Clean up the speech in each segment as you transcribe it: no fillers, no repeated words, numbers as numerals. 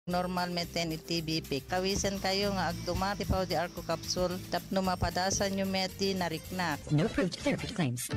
normal meten TBP. Kawisan kayo nga agdumati pa di arko capsule tapno mapadasan nyo meti nariknak. No approved therapy claims.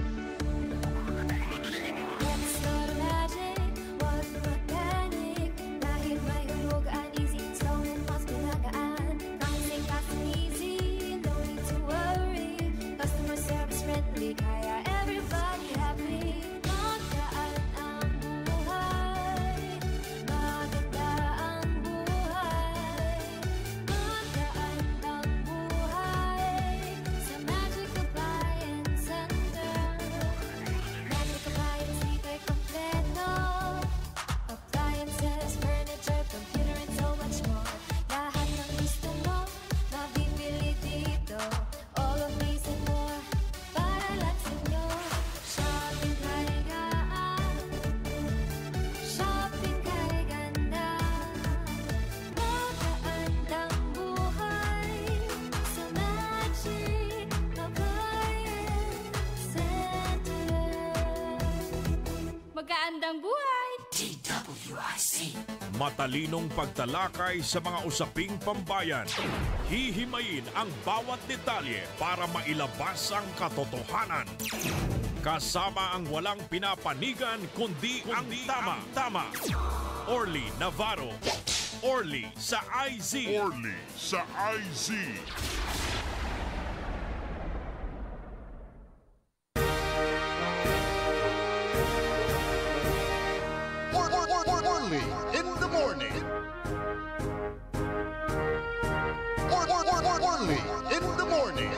Magandang buhay! DWIC. Matalinong pagtalakay sa mga usaping pambayan. Hihimayin ang bawat detalye para mailabas ang katotohanan. Kasama ang walang pinapanigan kundi ang tama. Orly Navarro. Orly sa IZ. Orly sa IZ. Orly in the morning. Orly in the morning.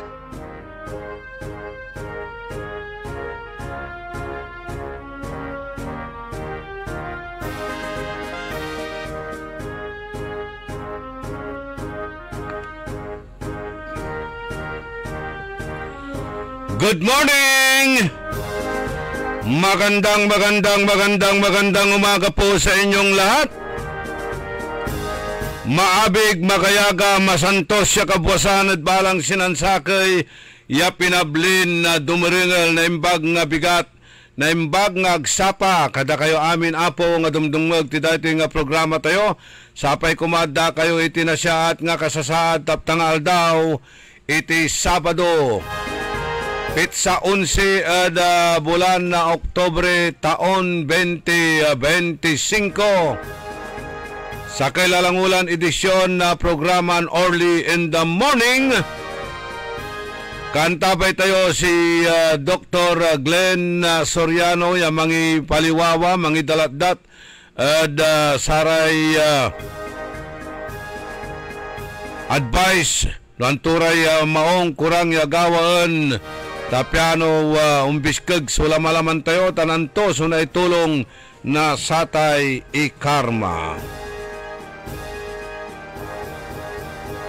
Good morning! Magandang umaga po sa inyong lahat. Maabig, makayaga, masantos siya kabwasan at balang sinansakay ya pinablin na dumiringal na imbag nga bigat na imbag nga agsapa kada kayo amin apo nga dumdumag ti dati nga programa tayo sapay kumada kayo iti na siya at nga kasasaad taptangal daw iti Sabado Pitsa 11 bulan na Oktobre taon 2025 sa kailalangulan edisyon na programan Orly in the Morning. Kantabay tayo si Dr. Glenn Soriano ya mangi paliwawa, mangi dalatdat at saray advice lanturay maong kurang yagawaan tapiano umbiskag sula malaman tayo tananto sunay tulong na satay ikarma.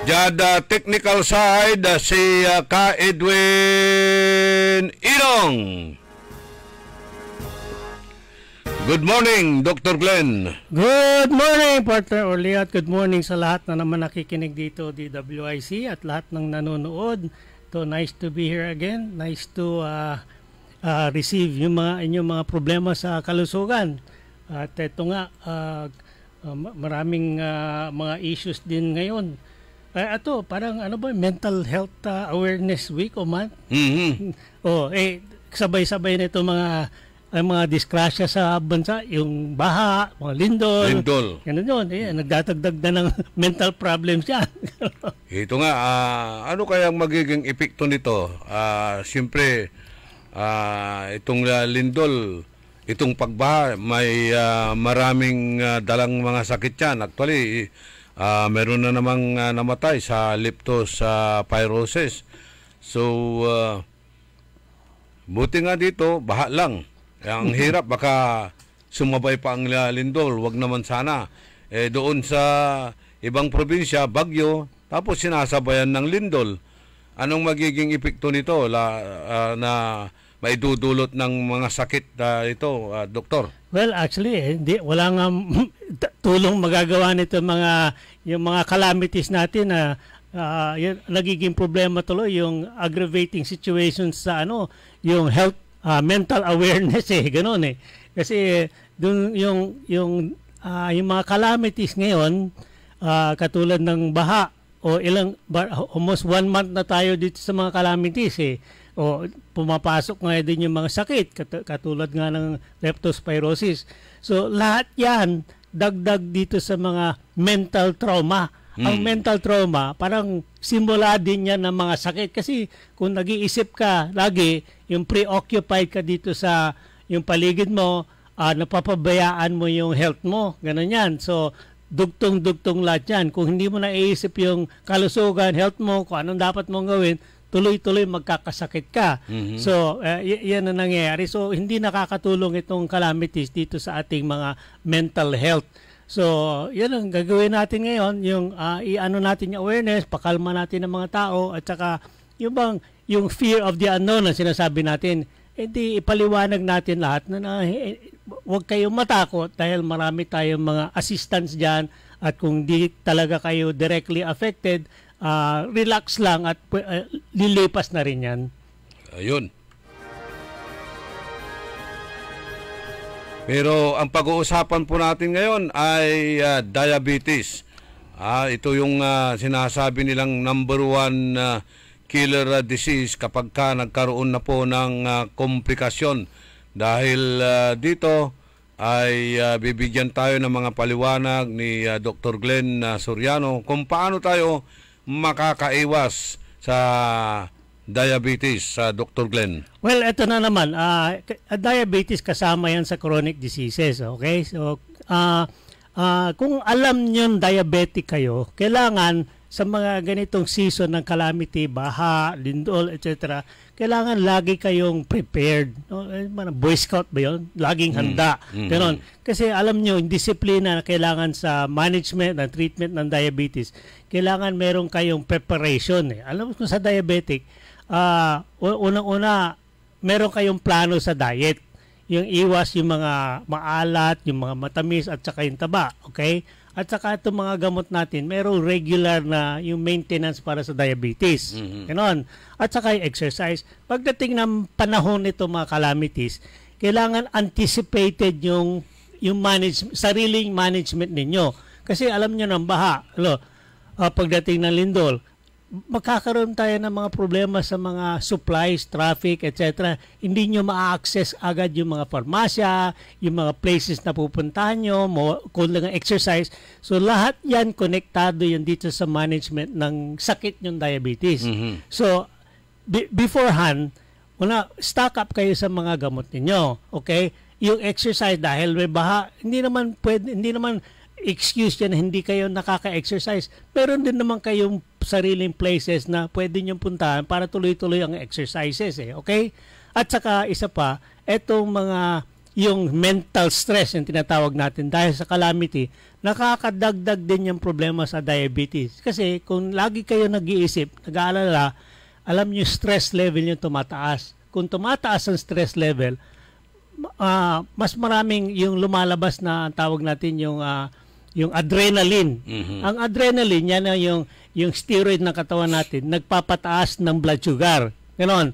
Jada technical side si Ka Edwin Irong. Good morning, Dr. Glenn. Good morning, Partner Orly, at good morning sa lahat na naman nakikinig dito DWIC at lahat ng nanonood. So nice to be here again. Nice to receive yung inyong mga problema sa kalusugan. At ito nga, maraming mga issues din ngayon. Ito, parang ano ba, Mental Health Awareness Week o month? Mm-hmm. Sabay-sabay na ito mga disgrasya sa bansa, yung baha, mga lindol. Ganun yun. Nagdatagdag na ng mental problems yan. Ito nga, ano kayang magiging epekto nito? Siyempre, itong lindol, itong pagbaha, may maraming dalang mga sakit yan. Actually, meron na namang namatay sa leptospirosis. So, buti nga dito, baha lang. Ang hirap, baka sumabay pa ang lindol. Wag naman sana. Doon sa ibang probinsya, bagyo, tapos sinasabayan ng lindol. Anong magiging epekto nito na maidudulot ng mga sakit ito, Doktor? Well, actually, wala nga tulong magagawa nito yung mga calamities natin na nagiging problema tuloy yung aggravating situations sa yung health mental awareness ganun kasi dun yung mga calamities ngayon katulad ng baha o almost 1 month na tayo dito sa mga calamities o pumapasok nga din yung mga sakit katulad nga ng leptospirosis. So lahat yan dagdag dito sa mga mental trauma. Ang mental trauma parang simula din yan ng mga sakit kasi kung nag-iisip ka lagi, yung preoccupied ka dito sa yung paligid mo, napapabayaan mo yung health mo, ganun yan. So dugtong-dugtong lahat yan. Kung hindi mo naiisip yung kalusugan, health mo, kung anong dapat mong gawin, tuloy-tuloy magkakasakit ka. So, yan ang nangyayari. So, hindi nakakatulong itong calamities dito sa ating mga mental health. So, yan ang gagawin natin ngayon, yung i-ano natin yung awareness, pakalma natin ng mga tao, at saka yung fear of the unknown na sinasabi natin, hindi ipaliwanag natin lahat na huwag kayong matakot dahil marami tayong mga assistants dyan, at kung di talaga kayo directly affected, relax lang at lilipas na rin yan. Ayun. Pero ang pag-uusapan po natin ngayon ay diabetes. Ito yung sinasabi nilang number 1 killer disease kapag ka nagkaroon na po ng komplikasyon. Dahil dito ay bibigyan tayo ng mga paliwanag ni Dr. Glenn Soriano kung paano tayo makakaiwas sa diabetes, Dr. Glenn. Well, ito na naman. Diabetes kasama yan sa chronic diseases. Okay? So, kung alam nyo diabetic kayo, kailangan sa mga ganitong season ng calamity, baha, lindol, etc., kailangan lagi kayong prepared. No? Boy Scout ba yun? Laging handa. Ganon. Kasi alam nyo, yung disiplina na kailangan sa management ng treatment ng diabetes, kailangan meron kayong preparation. Alam mo kung sa diabetic, unang-una, meron kayong plano sa diet. Yung iwas yung mga maalat, yung mga matamis, at saka yung taba. Okay? At saka itong mga gamot natin, merong regular na yung maintenance para sa diabetes. Ganon. At saka yung exercise. Pagdating ng panahon nito mga calamities, kailangan anticipated yung sariling management ninyo. Kasi alam nyo ng baha, pagdating ng lindol, magkakaroon tayo ng mga problema sa mga supplies, traffic, etc. Hindi nyo ma-access agad yung mga farmasya, yung mga places na pupuntahan nyo, kulang ang exercise. So lahat yan konektado yun dito sa management ng sakit yung diabetes. So beforehand, stock up kayo sa mga gamot ninyo. Okay? Yung exercise dahil may baha, hindi naman excuse yan na hindi kayo nakaka-exercise. Meron din naman kayong sariling places na pwede nyo puntahan para tuloy-tuloy ang exercises. Okay? At saka isa pa, etong yung mental stress yung tinatawag natin dahil sa calamity, nakakadagdag din yung problema sa diabetes. Kasi kung lagi kayo nag-iisip, nag-aalala, alam nyo stress level nyo tumataas. Kung tumataas ang stress level, mas maraming yung lumalabas na tawag natin yung adrenaline. Ang adrenaline, yan na yung steroid ng katawan natin, nagpapataas ng blood sugar. Ganon.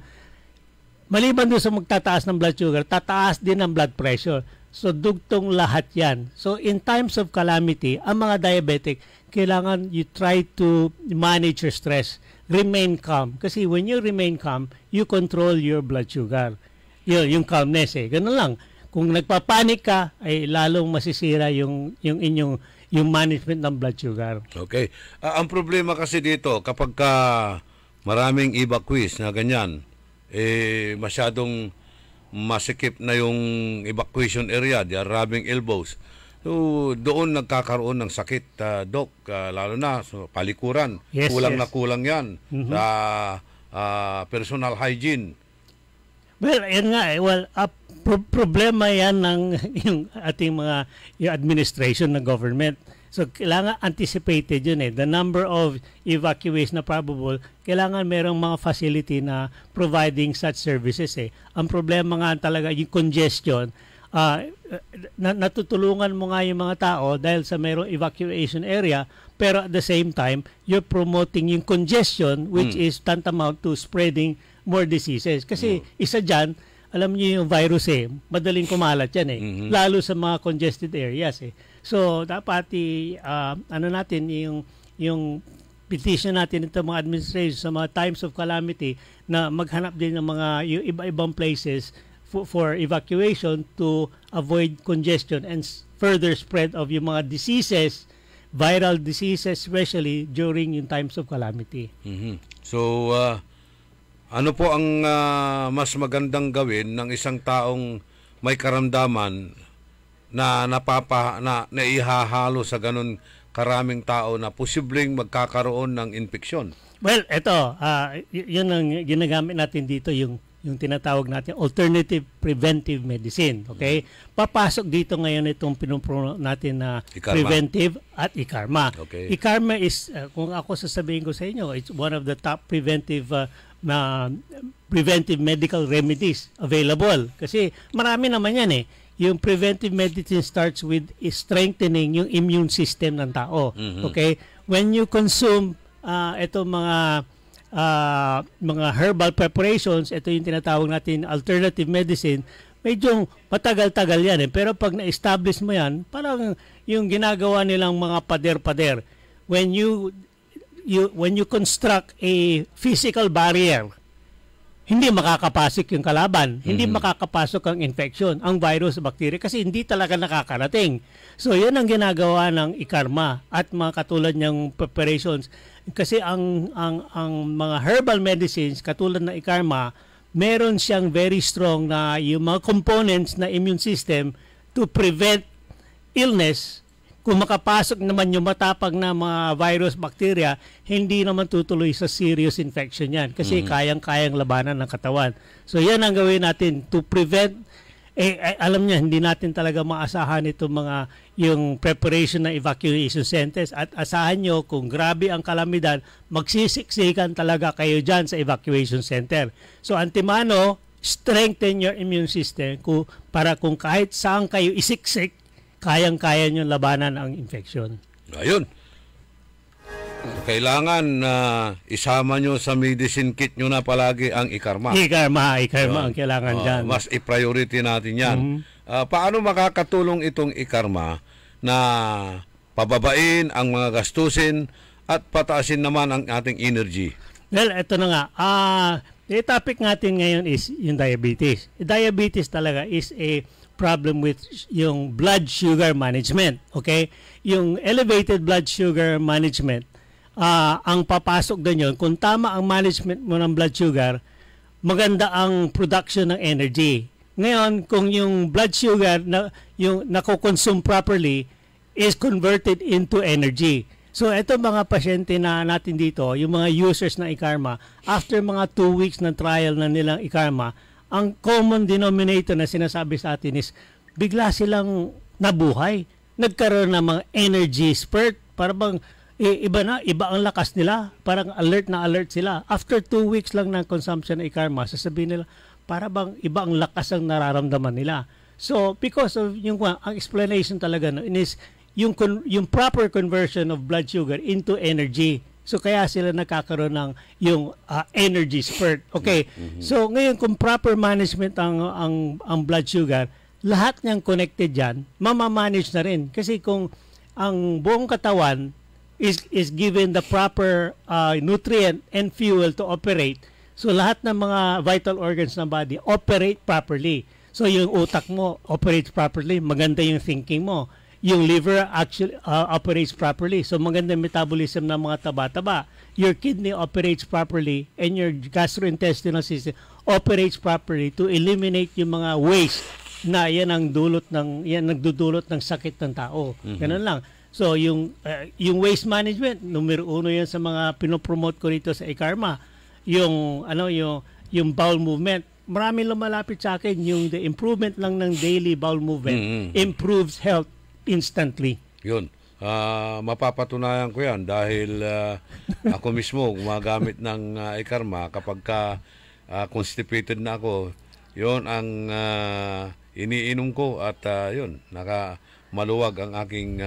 Maliban doon sa magtataas ng blood sugar, tataas din ang blood pressure. So, dugtong lahat yan. So, in times of calamity, ang mga diabetic, kailangan you try to manage your stress. Remain calm. Kasi when you remain calm, you control your blood sugar. Yung calmness Ganun lang. Kung nagpapanik ka, ay lalong masisira yung management ng blood sugar. Okay. Ang problema kasi dito, kapag maraming evacuees na ganyan, masyadong masikip na yung evacuation area, they are rubbing elbows. So, doon nagkakaroon ng sakit, Doc, lalo na sa palikuran. Yes, kulang yes. na kulang yan sa personal hygiene. Well, yan nga problema yan ng yung ating yung administration ng government. So, kailangan anticipated yun The number of evacuees na probable, kailangan merong mga facility na providing such services Ang problema nga talaga, yung congestion, natutulungan mo nga yung mga tao dahil sa merong evacuation area, pero at the same time, you're promoting yung congestion which is tantamount to spreading more diseases. Kasi isa dyan, alam niyo yung virus madaling kumalat yan lalo sa mga congested areas So dapat ano natin yung petition natin ito mga administration sa mga times of calamity na maghanap din ng mga yung iba-ibang places for evacuation to avoid congestion and further spread of yung mga diseases, viral diseases especially during yung times of calamity. So ano po ang mas magandang gawin ng isang taong may karamdaman na naihahalo sa ganun karaming tao na posibleng magkakaroon ng infeksyon? Well, ito, yun ang ginagamit natin dito, yung tinatawag natin alternative preventive medicine. Okay? Papasok dito ngayon itong pinuprono natin na preventive at ICARMA. Okay. ICARMA is, kung ako sasabihin ko sa inyo, it's one of the top preventive medical remedies available. Kasi marami naman yan Yung preventive medicine starts with strengthening yung immune system ng tao. Okay? When you consume itong mga herbal preparations, ito yung tinatawag natin alternative medicine, medyo matagal-tagal yan Pero pag na-establish mo yan, parang yung ginagawa nilang mga pader-pader. When you construct a physical barrier, hindi makakapasok yung kalaban, hindi makakapasok ang infection, ang virus, bacteria, kasi hindi talaga nakakarating. So, yan ang ginagawa ng ICARMA at mga katulad niyang preparations. Kasi ang mga herbal medicines, katulad ng ICARMA, meron siyang very strong na yung mga components na immune system to prevent illness. Kung makapasok naman yung matapang na mga virus, bacteria, hindi naman tutuloy sa serious infection yan kasi kayang-kayang labanan ng katawan. So yan ang gawin natin to prevent, alam niya, hindi natin talaga maasahan itong yung preparation ng evacuation centers at asahan nyo kung grabe ang kalamidad, magsisiksikan talaga kayo dyan sa evacuation center. So antimano, strengthen your immune system para kung kahit saan kayo isiksik, kayang-kaya nyo labanan ang infection. Ayun. Kailangan isama nyo sa medicine kit nyo na palagi ang ICARMA. ICARMA ang kailangan dyan. Mas i-priority natin yan. Paano makakatulong itong ICARMA na pababain ang mga gastusin at pataasin naman ang ating energy? Well, ito na nga. The topic natin ngayon is yung diabetes. Diabetes talaga is a problem with yung blood sugar management. Okay? Yung elevated blood sugar management, ang papasok doon yun, kung tama ang management mo ng blood sugar, maganda ang production ng energy. Ngayon, kung yung blood sugar na yung nako-consume properly is converted into energy. So, ito mga pasyente na natin dito, yung mga users ng ICARMA, after mga 2 weeks ng trial na nilang ICARMA, ang common denominator na sinasabi sa atin is bigla silang nabuhay. Nagkaroon ng mga energy spurt. Parang iba ang lakas nila. Parang alert na alert sila. After 2 weeks lang ng consumption ng ICARMA, sasabihin nila, para bang iba ang lakas ang nararamdaman nila. So, because of ang explanation talaga is yung proper conversion of blood sugar into energy. So kaya sila nakakaroon ng yung energy spurt. Okay. So ngayon kung proper management ang blood sugar, lahat niyang connected diyan, mamamanage na rin. Kasi kung ang buong katawan is given the proper nutrient and fuel to operate, so lahat ng mga vital organs ng body operate properly. So yung utak mo operates properly, maganda yung thinking mo. Yung liver actually operates properly. So maganda metabolism ng mga taba-taba. Your kidney operates properly and your gastrointestinal system operates properly to eliminate yung mga waste na yan ang nagdudulot ng sakit ng tao. Ganun lang. So yung waste management, numero 1 yan sa mga pinopromote ko rito sa ICARMA. Yung bowel movement. Marami lumalapit sa akin yung the improvement lang ng daily bowel movement improves health instantly. Yun. Mapapatunayan ko yan dahil ako mismo gumagamit ng ICARMA kapag constipated na ako. Yun ang iniinom ko at yun, maluwag ang aking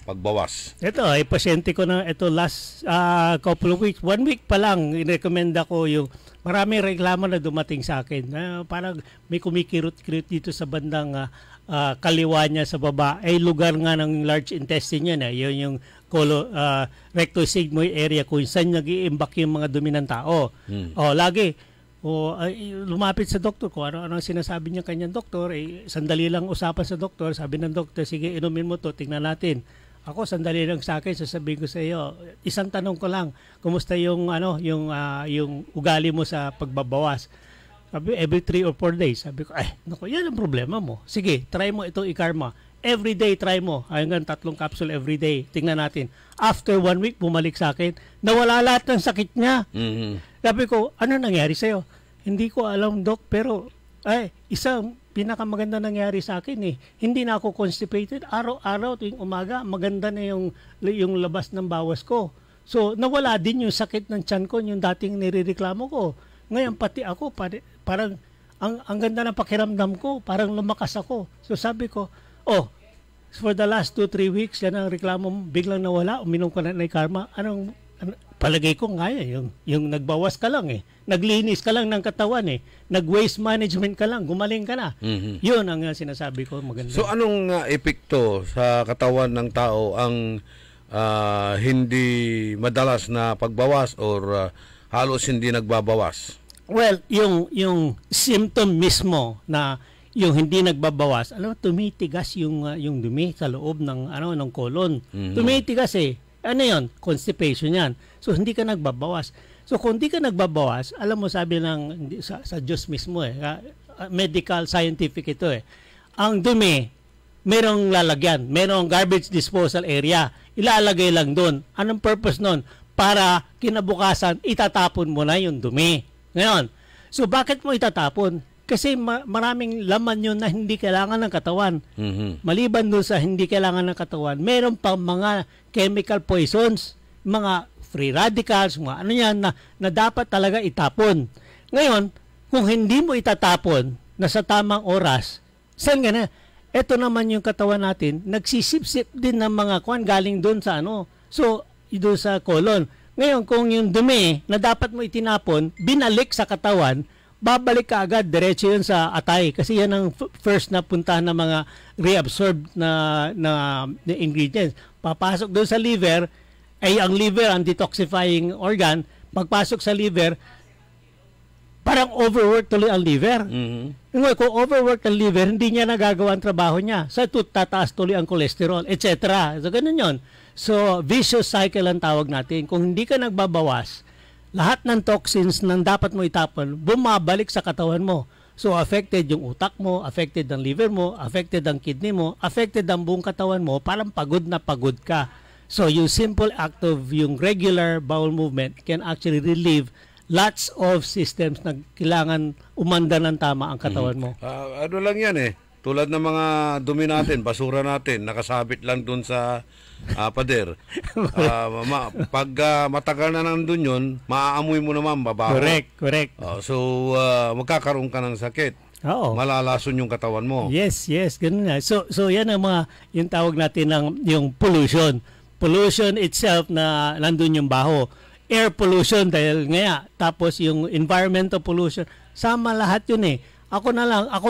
pagbawas. Ito, pasyente ko na ito last couple of weeks. 1 week pa lang, i-recommend ako yung marami reklamo na dumating sa akin. Parang may kumikirot-kirot dito sa bandang kaliwa niya sa baba. Ay lugar nga ng large intestine niya. Yun yung rectosigmoid area kung saan nag-iimbak yung mga dumi ng tao. Lagi. Lumapit sa doktor ko. Ano ang sinasabi niya kanyang doktor? Sandali lang usapan sa doktor. Sabi ng doktor, sige, inumin mo to, tingnan natin. Ako, sandali lang sa akin, sasabihin ko sa iyo, isang tanong ko lang, kumusta yung ugali mo sa pagbabawas? Sabi, every 3 or 4 days. Sabi ko, naku, yan ang problema mo. Sige, try mo ito i-karma. Every day, try mo. Hanggang 3 capsule every day. Tingnan natin. After 1 week, bumalik sa akin, nawala lahat ng sakit niya. Sabi ko, ano nangyari sa'yo? Hindi ko alam, Doc, pero, isang pinakamaganda nangyari sa akin Hindi na ako constipated. Araw-araw tuwing umaga, maganda na yung labas ng bawas ko. So, nawala din yung sakit ng tiyan ko, yung dating nirereklamo ko. Ngayon, pati ako, parang ang ganda ng pakiramdam ko, parang lumakas ako. So, sabi ko, for the last 2-3 weeks, yan ang reklamo mo, biglang nawala, uminom ka na karma. Palagay ko nga yung nagbawas ka lang naglinis ka lang ng katawan nag-waste management ka lang, gumaling ka na. Yun ang sinasabi ko, maganda. So anong epekto sa katawan ng tao ang hindi madalas na pagbawas or halos hindi nagbabawas? Well, yung symptom mismo na yung hindi nagbabawas, tumitigas yung dumi sa loob ng colon. Tumitigas Ano yun? Constipation yan. So, hindi ka nagbabawas. So, kung hindi ka nagbabawas, alam mo, sabi sa Diyos mismo medical, scientific ito ang dumi, merong lalagyan, merong garbage disposal area. Ilalagay lang doon. Anong purpose nun? Para kinabukasan, itatapon mo na yung dumi. Ngayon, so bakit mo itatapon? Kasi maraming laman yun na hindi kailangan ng katawan. Maliban doon sa hindi kailangan ng katawan, meron pang mga chemical poisons, mga free radicals, mga yan na dapat talaga itapon. Ngayon, kung hindi mo itatapon na sa tamang oras, saan ka na? Ito naman yung katawan natin, nagsisip-sip din ng mga galing doon sa So, doon sa colon. Ngayon, kung yung dumi na dapat mo itinapon, binalik sa katawan, babalik ka agad, diretso yun sa atay. Kasi yan ang first na puntahan ng mga reabsorbed na ingredients. Papasok doon sa liver, ang liver, ang detoxifying organ, pagpasok sa liver, parang overwork tuloy ang liver. Ngayon, kung overwork ang liver, hindi niya nagagawa ang trabaho niya. So, tataas tuloy ang cholesterol, etc. So, ganun yun. So, vicious cycle ang tawag natin. Kung hindi ka nagbabawas, lahat ng toxins na dapat mo itapon, bumabalik sa katawan mo. So, affected yung utak mo, affected ang liver mo, affected ang kidney mo, affected ang buong katawan mo, parang pagod na pagod ka. So, yung simple act of yung regular bowel movement can actually relieve lots of systems na kailangan umanda ng tama ang katawan mo. Ano lang yan tulad ng mga dumi natin, basura natin, nakasabit lang dun sa pader. Pag matagal na nandun yun, maaamoy mo naman, babaho. Correct. So, magkakaroon ka ng sakit. Oo. Malalason yung katawan mo. Yes, ganun na. So yan ang yung tawag natin ng yung pollution. Pollution itself na nandun yung baho. Air pollution dahil tapos yung environmental pollution, sama lahat yun Ako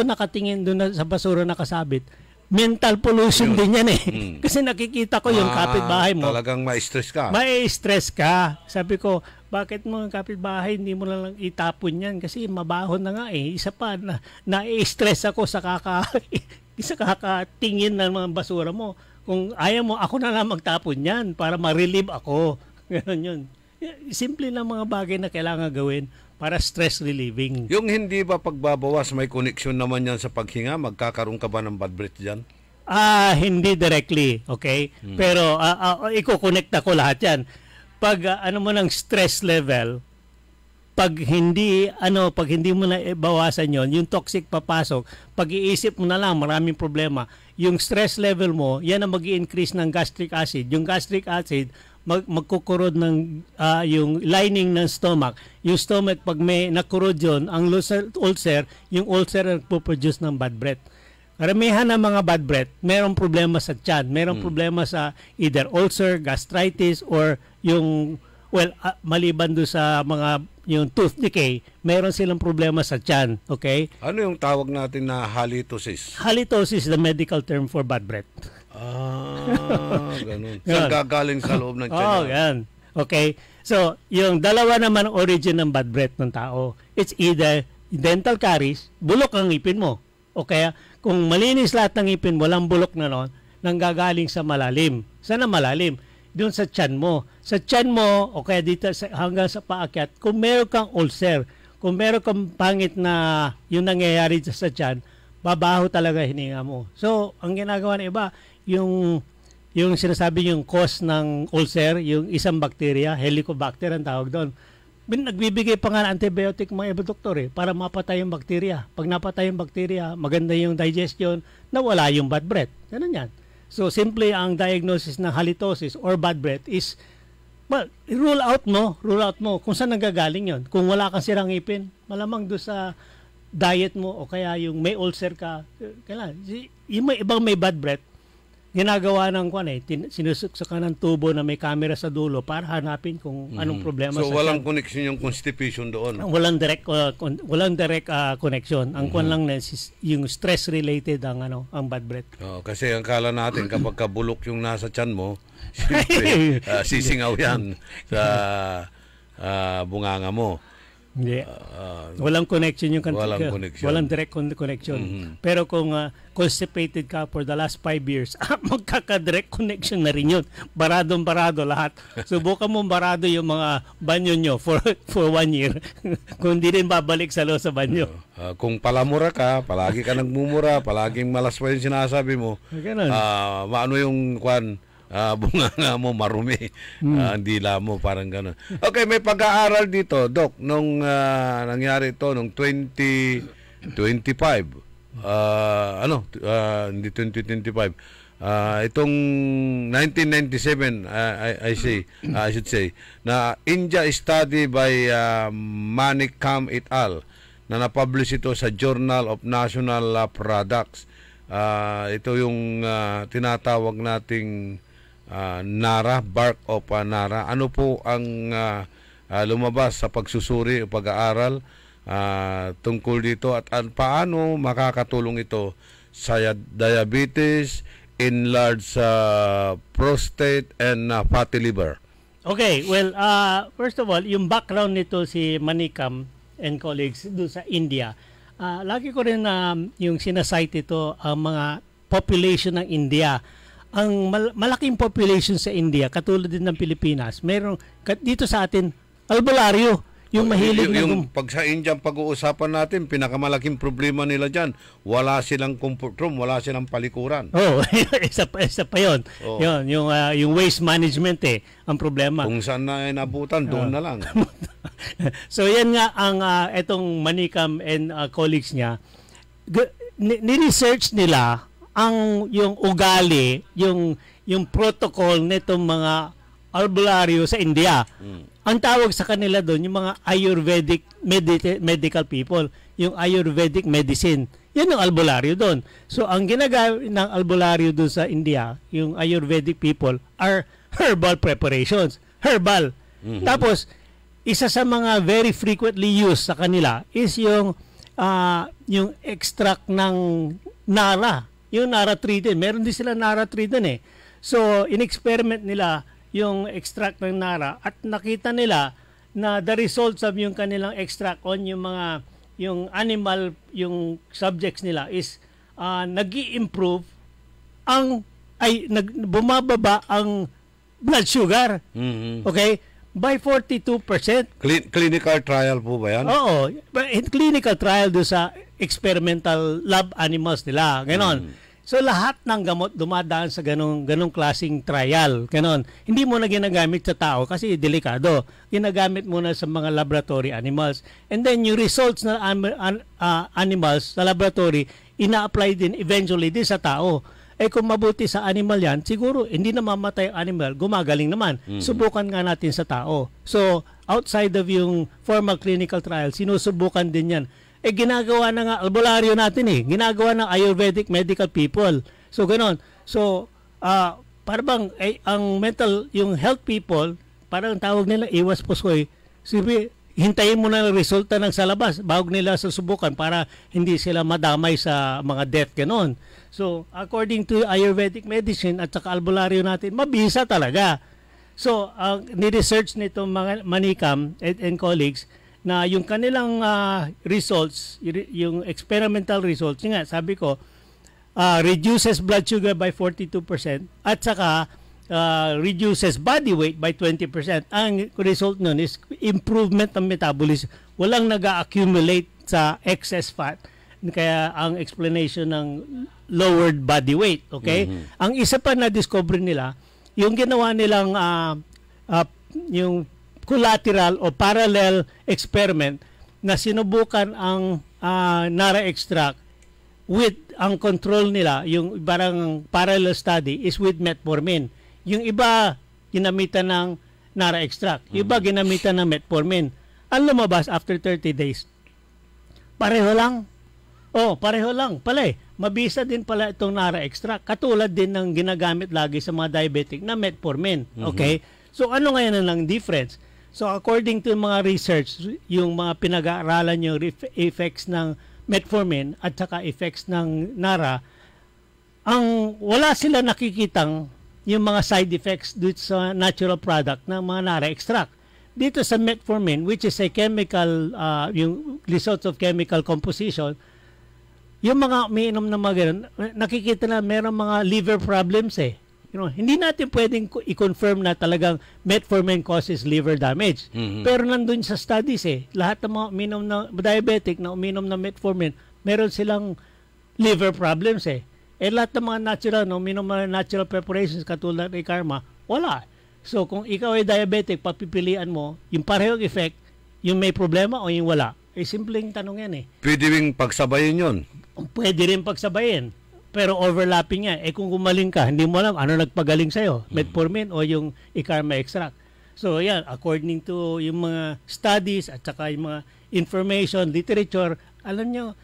nakatingin doon sa basura nakasabit. Mental pollution din yan Kasi nakikita ko yung kapitbahay mo. Talagang ma-stress ka. Ma-stress ka. Sabi ko, bakit mo yung kapitbahay hindi mo lang itapon yan? Kasi mabaho na nga Isa pa, na-stress ako sa kakatingin ng mga basura mo. Kung ayaw mo, ako na lang magtapon yan para ma-relieve ako. Ganun yun. Simple lang mga bagay na kailangan gawin para stress relieving. Yung hindi ba pagbabawas, may connection naman yan sa paghinga? Magkakaroon ka ba ng bad breath dyan? Hindi directly, okay? Pero iko-connect ko lahat yan. Pag mo ng stress level, pag hindi mo na bawasan yon, yung toxic papasok, pag-iisip mo na lang, maraming problema. Yung stress level mo, yan ang mag-i-increase ng gastric acid. Yung gastric acid, magkukurod ng yung lining ng stomach. Yung stomach, pag may nakurod yun, ang ulcer, yung ulcer ang nagpo-produce ng bad breath. Karamihan ng mga bad breath, merong problema sa tiyan, merong problema sa either ulcer, gastritis, or yung Well, maliban do sa mga yung tooth decay, meron silang problema sa tiyan, okay? Ano yung tawag natin na halitosis? Halitosis is the medical term for bad breath. Ganun. Saan gagaling sa loob ng tiyan? Yan. Okay. So, yung dalawa naman origin ng bad breath ng tao. It's either dental caries, bulok ang ngipin mo. O kaya, kung malinis lahat ng ngipin, walang bulok na nun, nanggagaling sa malalim. Saan ang malalim? Doon sa tiyan mo. Sa tiyan mo, o kaya dito hanggang sa paakyat, kung meron kang ulcer, kung meron kang pangit na yung nangyayari sa tiyan, babaho talaga hininga mo. So, ang ginagawa ng iba, yung sinasabi yung cause ng ulcer, yung isang bacteria, Helicobacter ang tawag doon. Nagbibigay pa nga ng antibiotic mga iba doktor para mapatay yung bacteria. Pag napatay yung bacteria, maganda yung digestion, nawala yung bad breath. Ganun yan. So, simply ang diagnosis ng halitosis or bad breath is, well, rule out mo kung saan nanggagaling yon. Kung wala kang sirang ngipin, malamang doon sa diet mo o kaya yung may ulcer ka, yung may ibang may bad breath, ginagawa ng sinusuksakan ng tubo na may camera sa dulo para hanapin kung anong problema so, sa walang connection yung constipation doon? Walang direct connection. Ang kwan lang yung stress related ang bad breath. Kasi ang kala natin kapag kabulok yung nasa tiyan mo, siyempre, sisingaw yan sa bunganga mo. Hindi. Walang connection yung walang direct connection. Pero kung constipated ka for the last 5 years, magkaka-direct connection na rin yun. Barado lahat. Subukan mo barado yung mga banyo nyo for 1 year. Kung hindi rin babalik sa loob sa banyo. Kung palamura ka, palagi ka nagmumura, palaging malas pa yung sinasabi mo, maano yung bunganga mo marumi, ang dila mo parang gano'n. Okay, may pag-aaral dito, Doc, nung nangyari ito nung 2025. Hindi 2025. Itong 1997, I should say, na India study by Manikam et al. Na na-publish ito sa Journal of National Products. Ito yung tinatawag nating NARA, bark of NARA. Ano po ang lumabas sa pagsusuri o pag-aaral tungkol dito at paano makakatulong ito sa diabetes, enlarged prostate, and fatty liver? Okay, well, first of all, yung background nito si Manikam and colleagues doon sa India, lagi ko rin yung sinasite ito ang mga population ng India. Ang malaking population sa India, katulad din ng Pilipinas, meron dito sa atin, albularyo, yung mahilig yung pag sa India pag-uusapan natin, pinakamalaking problema nila dyan, wala silang comfort room, wala silang palikuran. Isa pa yun. Yun, yung waste management ang problema. Kung saan na nabutan, doon na lang. So yan nga ang etong Manikam and colleagues niya, ni-research nila yung ugali, yung protocol nitong mga albularyo sa India. Ang tawag sa kanila doon, yung mga Ayurvedic medical people, yung Ayurvedic medicine. Yan yung albularyo doon. So, ang ginagamit ng albularyo doon sa India, yung Ayurvedic people, are herbal preparations. Herbal. Tapos, isa sa mga very frequently used sa kanila is yung extract ng Nara. Yung Nara tree din. Meron din sila Nara tree din So, in-experiment nila yung extract ng Nara at nakita nila na the results of yung kanilang extract on yung animal, yung subjects nila is nag-i-improve bumababa ang blood sugar. Okay? By 42%. Clinical trial po ba yan? Oo. Clinical trial do sa experimental lab animals nila. Ganon. So lahat ng gamot dumadaan sa ganong klaseng trial. Ganon. Hindi mo na ginagamit sa tao kasi delikado. Ginagamit mo na sa mga laboratory animals. And then yung results ng animals sa laboratory, ina-apply din eventually din sa tao. Kung mabuti sa animal yan, siguro hindi na mamatay ang animal, gumagaling naman. Subukan nga natin sa tao. So, outside of yung formal clinical trial, sinusubukan din yan. Ginagawa na nga albularyo natin ginagawa ng Ayurvedic medical people. So, ganon. So, parang ang yung health people, parang tawag nila iwas pusoy. Sabi, hintayin mo na ang resulta ng sa labas bago nila susubukan para hindi sila madamay sa mga death ganon. So, according to Ayurvedic medicine at saka albularyo natin, mabisa talaga. So, ni-research nito mga Manikam and colleagues na yung kanilang results, yung experimental results, yun nga, sabi ko, reduces blood sugar by 42% at saka reduces body weight by 20%. Ang result nun is improvement ng metabolism. Walang nag-accumulate sa excess fat. Kaya ang explanation ng lowered body weight. Okay? Ang isa pa na discover nila, yung ginawa nilang yung collateral o parallel experiment na sinubukan ang Nara extract with ang control nila, yung parang parallel study is with metformin. Yung iba ginamitan ng Nara extract, yung iba ginamitan ng metformin. Ang lumabas after 30 days, pareho lang. Pareho lang pala eh. Mabisa din pala itong Nara extract. Katulad din ng ginagamit lagi sa mga diabetic na metformin. Okay? So ano ngayon ang difference? So according to mga research, yung mga pinag-aaralan yung effects ng metformin at saka effects ng Nara, ang wala sila nakikitang yung mga side effects dito sa natural product ng mga Nara extract. Dito sa metformin, which is a chemical, yung results of chemical composition, yung mga umiinom ng mga ganun, nakikita na mayroong mga liver problems eh. Hindi natin pwedeng i-confirm na talagang metformin causes liver damage. Pero nandun sa studies eh, lahat ng mga uminom na diabetic na uminom ng metformin, meron silang liver problems eh. Lahat ng mga natural, uminom ng natural preparations katulad ng Karma, wala. So kung ikaw ay diabetic, papipilian mo yung parehong effect, yung may problema o yung wala. Simpleng tanong yan eh. Pwede ring pagsabayin yun? Pwede rin pagsabayin. Pero overlapping nga. Kung gumaling ka, hindi mo alam ano nagpagaling sa'yo. Metformin o yung Ikarma extract. So yan, according to yung mga studies at saka yung mga information, literature, alam nyo,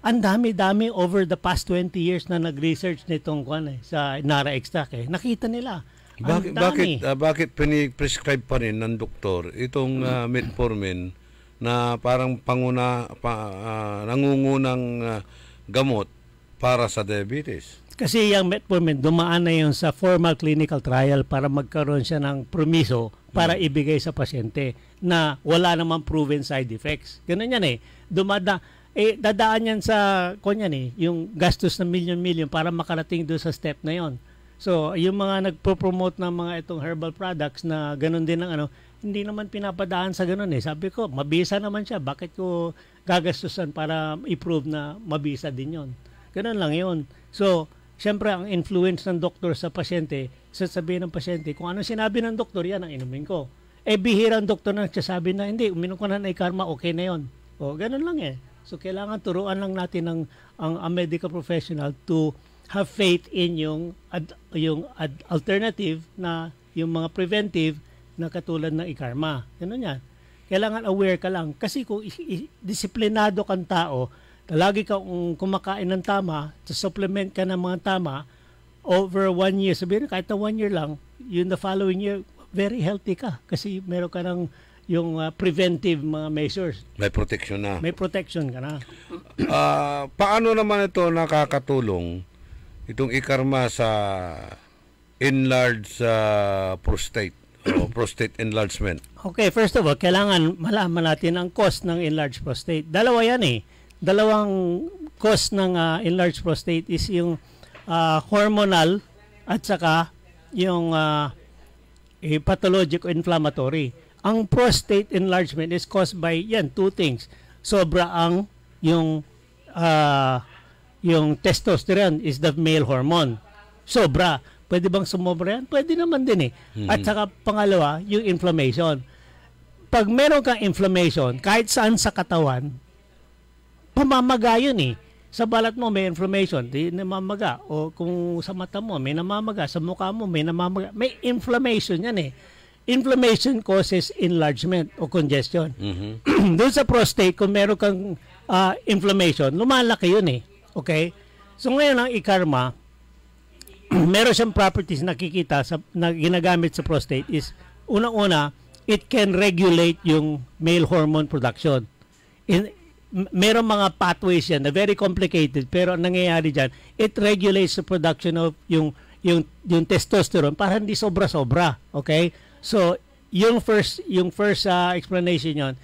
ang dami-dami over the past 20 years na nag-research nitong sa Nara extract eh. Nakita nila. Bakit pini-prescribe pa rin ng doktor itong metformin na parang nangungunang gamot para sa diabetes? Kasi yung metformin, dumaan na yun sa formal clinical trial para magkaroon siya ng permiso para ibigay sa pasyente na wala namang proven side effects. Ganun yan eh. Dadaan yan sa, yung gastos ng milyon-milyon para makarating doon sa step na yon. So, yung mga nagpo-promote ng mga itong herbal products na ganun din ang hindi naman pinapadaan sa ganun eh. Sabi ko, mabisa naman siya. Bakit ko gagastusan para i-prove na mabisa din yon? Ganun lang yun. So, syempre, ang influence ng doktor sa pasyente, sasabihin ng pasyente, kung ano sinabi ng doktor, yan ang inumin ko. Bihira ang doktor na nagsasabi na, hindi, uminom ko na Karma, okay na yon. Ganun lang eh. So, kailangan turuan lang natin ang medical professional to have faith in yung alternative na yung mga preventive na katulad ng Ikarma. Ganun yan. Kailangan aware ka lang. Kasi kung disiplinado kang tao, lagi kang kumakain ng tama, supplement ka ng mga tama, over 1 year, sabihin kahit na 1 year lang, yun the following year, very healthy ka. Kasi meron ka ng yung preventive mga measures. May protection na. May protection ka na. Paano naman ito nakakatulong, itong Ikarma sa enlarged prostate o prostate enlargement? Okay, first of all, kailangan malaman natin ang cause ng enlarged prostate. Dalawa yan eh. Dalawang cause ng enlarged prostate is yung hormonal at saka yung pathologic o inflammatory. Ang prostate enlargement is caused by two things. Sobra ang yung testosterone is the male hormone. Sobra. Pwede bang sumobra yan? Pwede naman din eh. At saka pangalawa, yung inflammation. Pag meron kang inflammation, kahit saan sa katawan, pamamaga yun eh. Sa balat mo may inflammation, di namamaga. O kung sa mata mo may namamaga, sa mukha mo may namamaga. May inflammation yan eh. Inflammation causes enlargement o congestion. Doon sa prostate, kung meron kang inflammation, lumalaki yun eh. Okay? So ngayon ang Ikarma, meron siyang properties nakikita na ginagamit sa prostate is unang-una, it can regulate yung male hormone production. Merong mga pathways yan na very complicated, pero ang nangyayari dyan, it regulates the production of yung testosterone para hindi sobra-sobra. Okay? So, yung first explanation yon,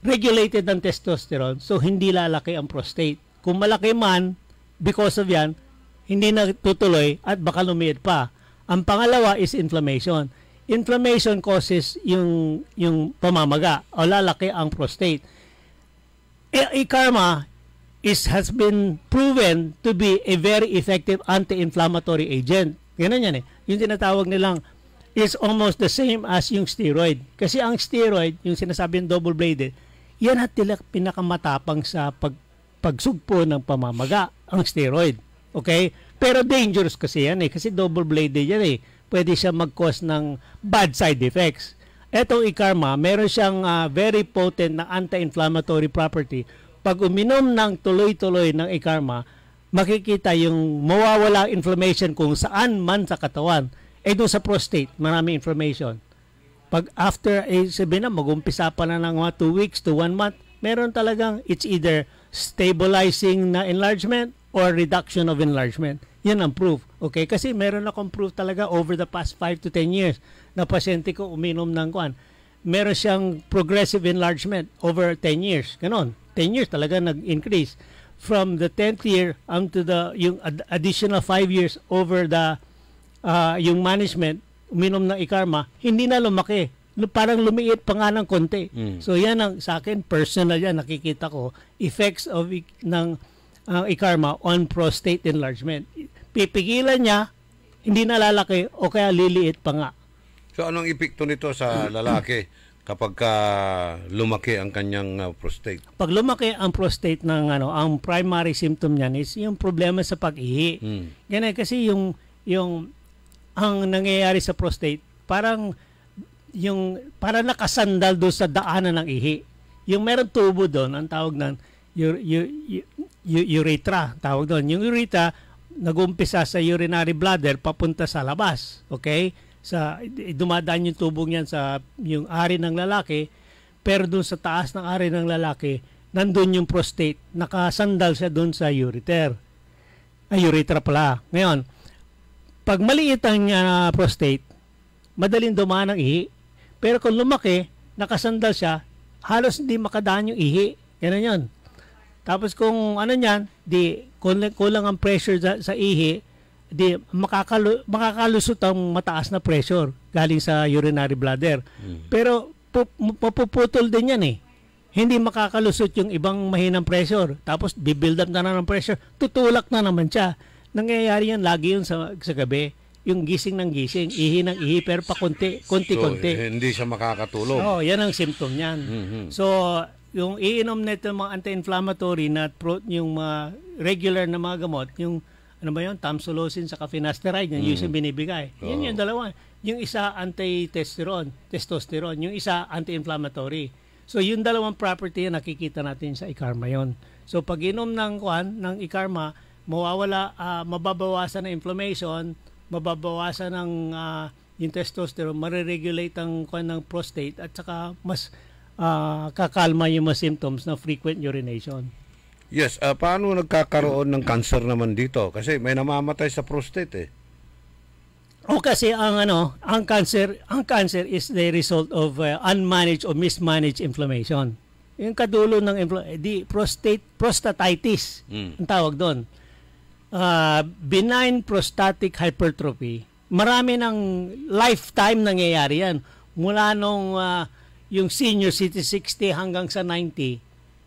regulated ang testosterone, so hindi lalaki ang prostate. Kung malaki man, because of yan, hindi na tutuloy at baka lumiit pa. Ang pangalawa is inflammation. Inflammation causes yung pamamaga o lalaki ang prostate. E-karma has been proven to be a very effective anti-inflammatory agent. Ganun yan eh. Yung tinatawag nilang is almost the same as yung steroid. Kasi ang steroid, yung sinasabing double-bladed, yan at pinakamatapang sa pagsugpo ng pamamaga, ang steroid. Okay? Pero dangerous kasi yan eh. Kasi double-bladed yan eh. Pwede siya mag-cause ng bad side effects. Etong e-karma, meron siyang very potent na anti-inflammatory property. Pag uminom ng tuloy-tuloy ng e-karma, makikita yung mawawala inflammation kung saan man sa katawan. Doon sa prostate, marami inflammation. Pag after, sabihin na, mag-umpisa pa na ng mga 2 weeks to 1 month, meron talagang, it's either stabilizing na enlargement or reduction of enlargement. Yan ang proof. Okay? Kasi meron akong proof talaga over the past 5 to 10 years na pasyente ko uminom ng kuan. Meron siyang progressive enlargement over 10 years. Ganon. 10 years talaga nag-increase. From the 10th year to yung additional 5 years over the yung management, uminom ng e-karma, hindi na lumaki. Parang lumiit pa nga ng konti. So yan ang sa akin, personal yan, nakikita ko, effects of ng e-karma on prostate enlargement. Pipigilan niya, hindi na lalaki o kaya liliit pa nga. So anong epekto nito sa lalaki kapag lumaki ang kanyang prostate? Pag lumaki ang prostate ng ang primary symptom niyan is yung problema sa pag-ihi. Ganun kasi yung ang nangyayari sa prostate, parang nakasandal doon sa daanan ng ihi. Yung meron tubo doon, ang tawag ng urethra, tawag doon. Yung urethra, nag-umpisa sa urinary bladder, papunta sa labas. Okay? Dumadaan yung tubong yan sa yung ari ng lalaki, pero doon sa taas ng ari ng lalaki, nandun yung prostate, nakasandal siya doon sa urethra pala. Ngayon, pag maliit ang prostate, madaling dumaan ang ihi. Pero kung lumaki, nakasandal siya, halos hindi makadaan yung ihi. Yan yun. Tapos kung di kulang ang pressure sa ihi, di makakalusot ang mataas na pressure galing sa urinary bladder. Pero mapuputol din yan eh. Hindi makakalusot yung ibang mahinang pressure. Tapos bibuild up na ng pressure, tutulak na naman siya. Nangyayari yan lagi yun sa gabi. Yung gising ng gising, ihi ng ihi, pero pa konti. So, hindi siya makakatulog. Yan ang symptom niyan. So, yung iinom nito mga anti-inflammatory na yung mga regular na mga gamot, yung tamsulosin sa finasteride, yung usually binibigay. Yan yung dalawa. Yung isa testosterone, yung isa anti-inflammatory. So, yung dalawang property na nakikita natin sa e-karma yon. So, pag inom ng e-karma, mababawasan ng inflammation, mababawasan ng yung testosterone, mariregulate ang ng prostate at saka mas kakalma yung mga symptoms na frequent urination. Yes, paano nagkakaroon ng cancer naman dito? Kasi may namamatay sa prostate eh. Kasi ang cancer is the result of unmanaged or mismanaged inflammation. Yung kadulo ng prostatitis, ang tawag doon. Benign prostatic hypertrophy. Marami ng lifetime nangyayari yan. Mula nung yung senior citizen 60 hanggang sa 90,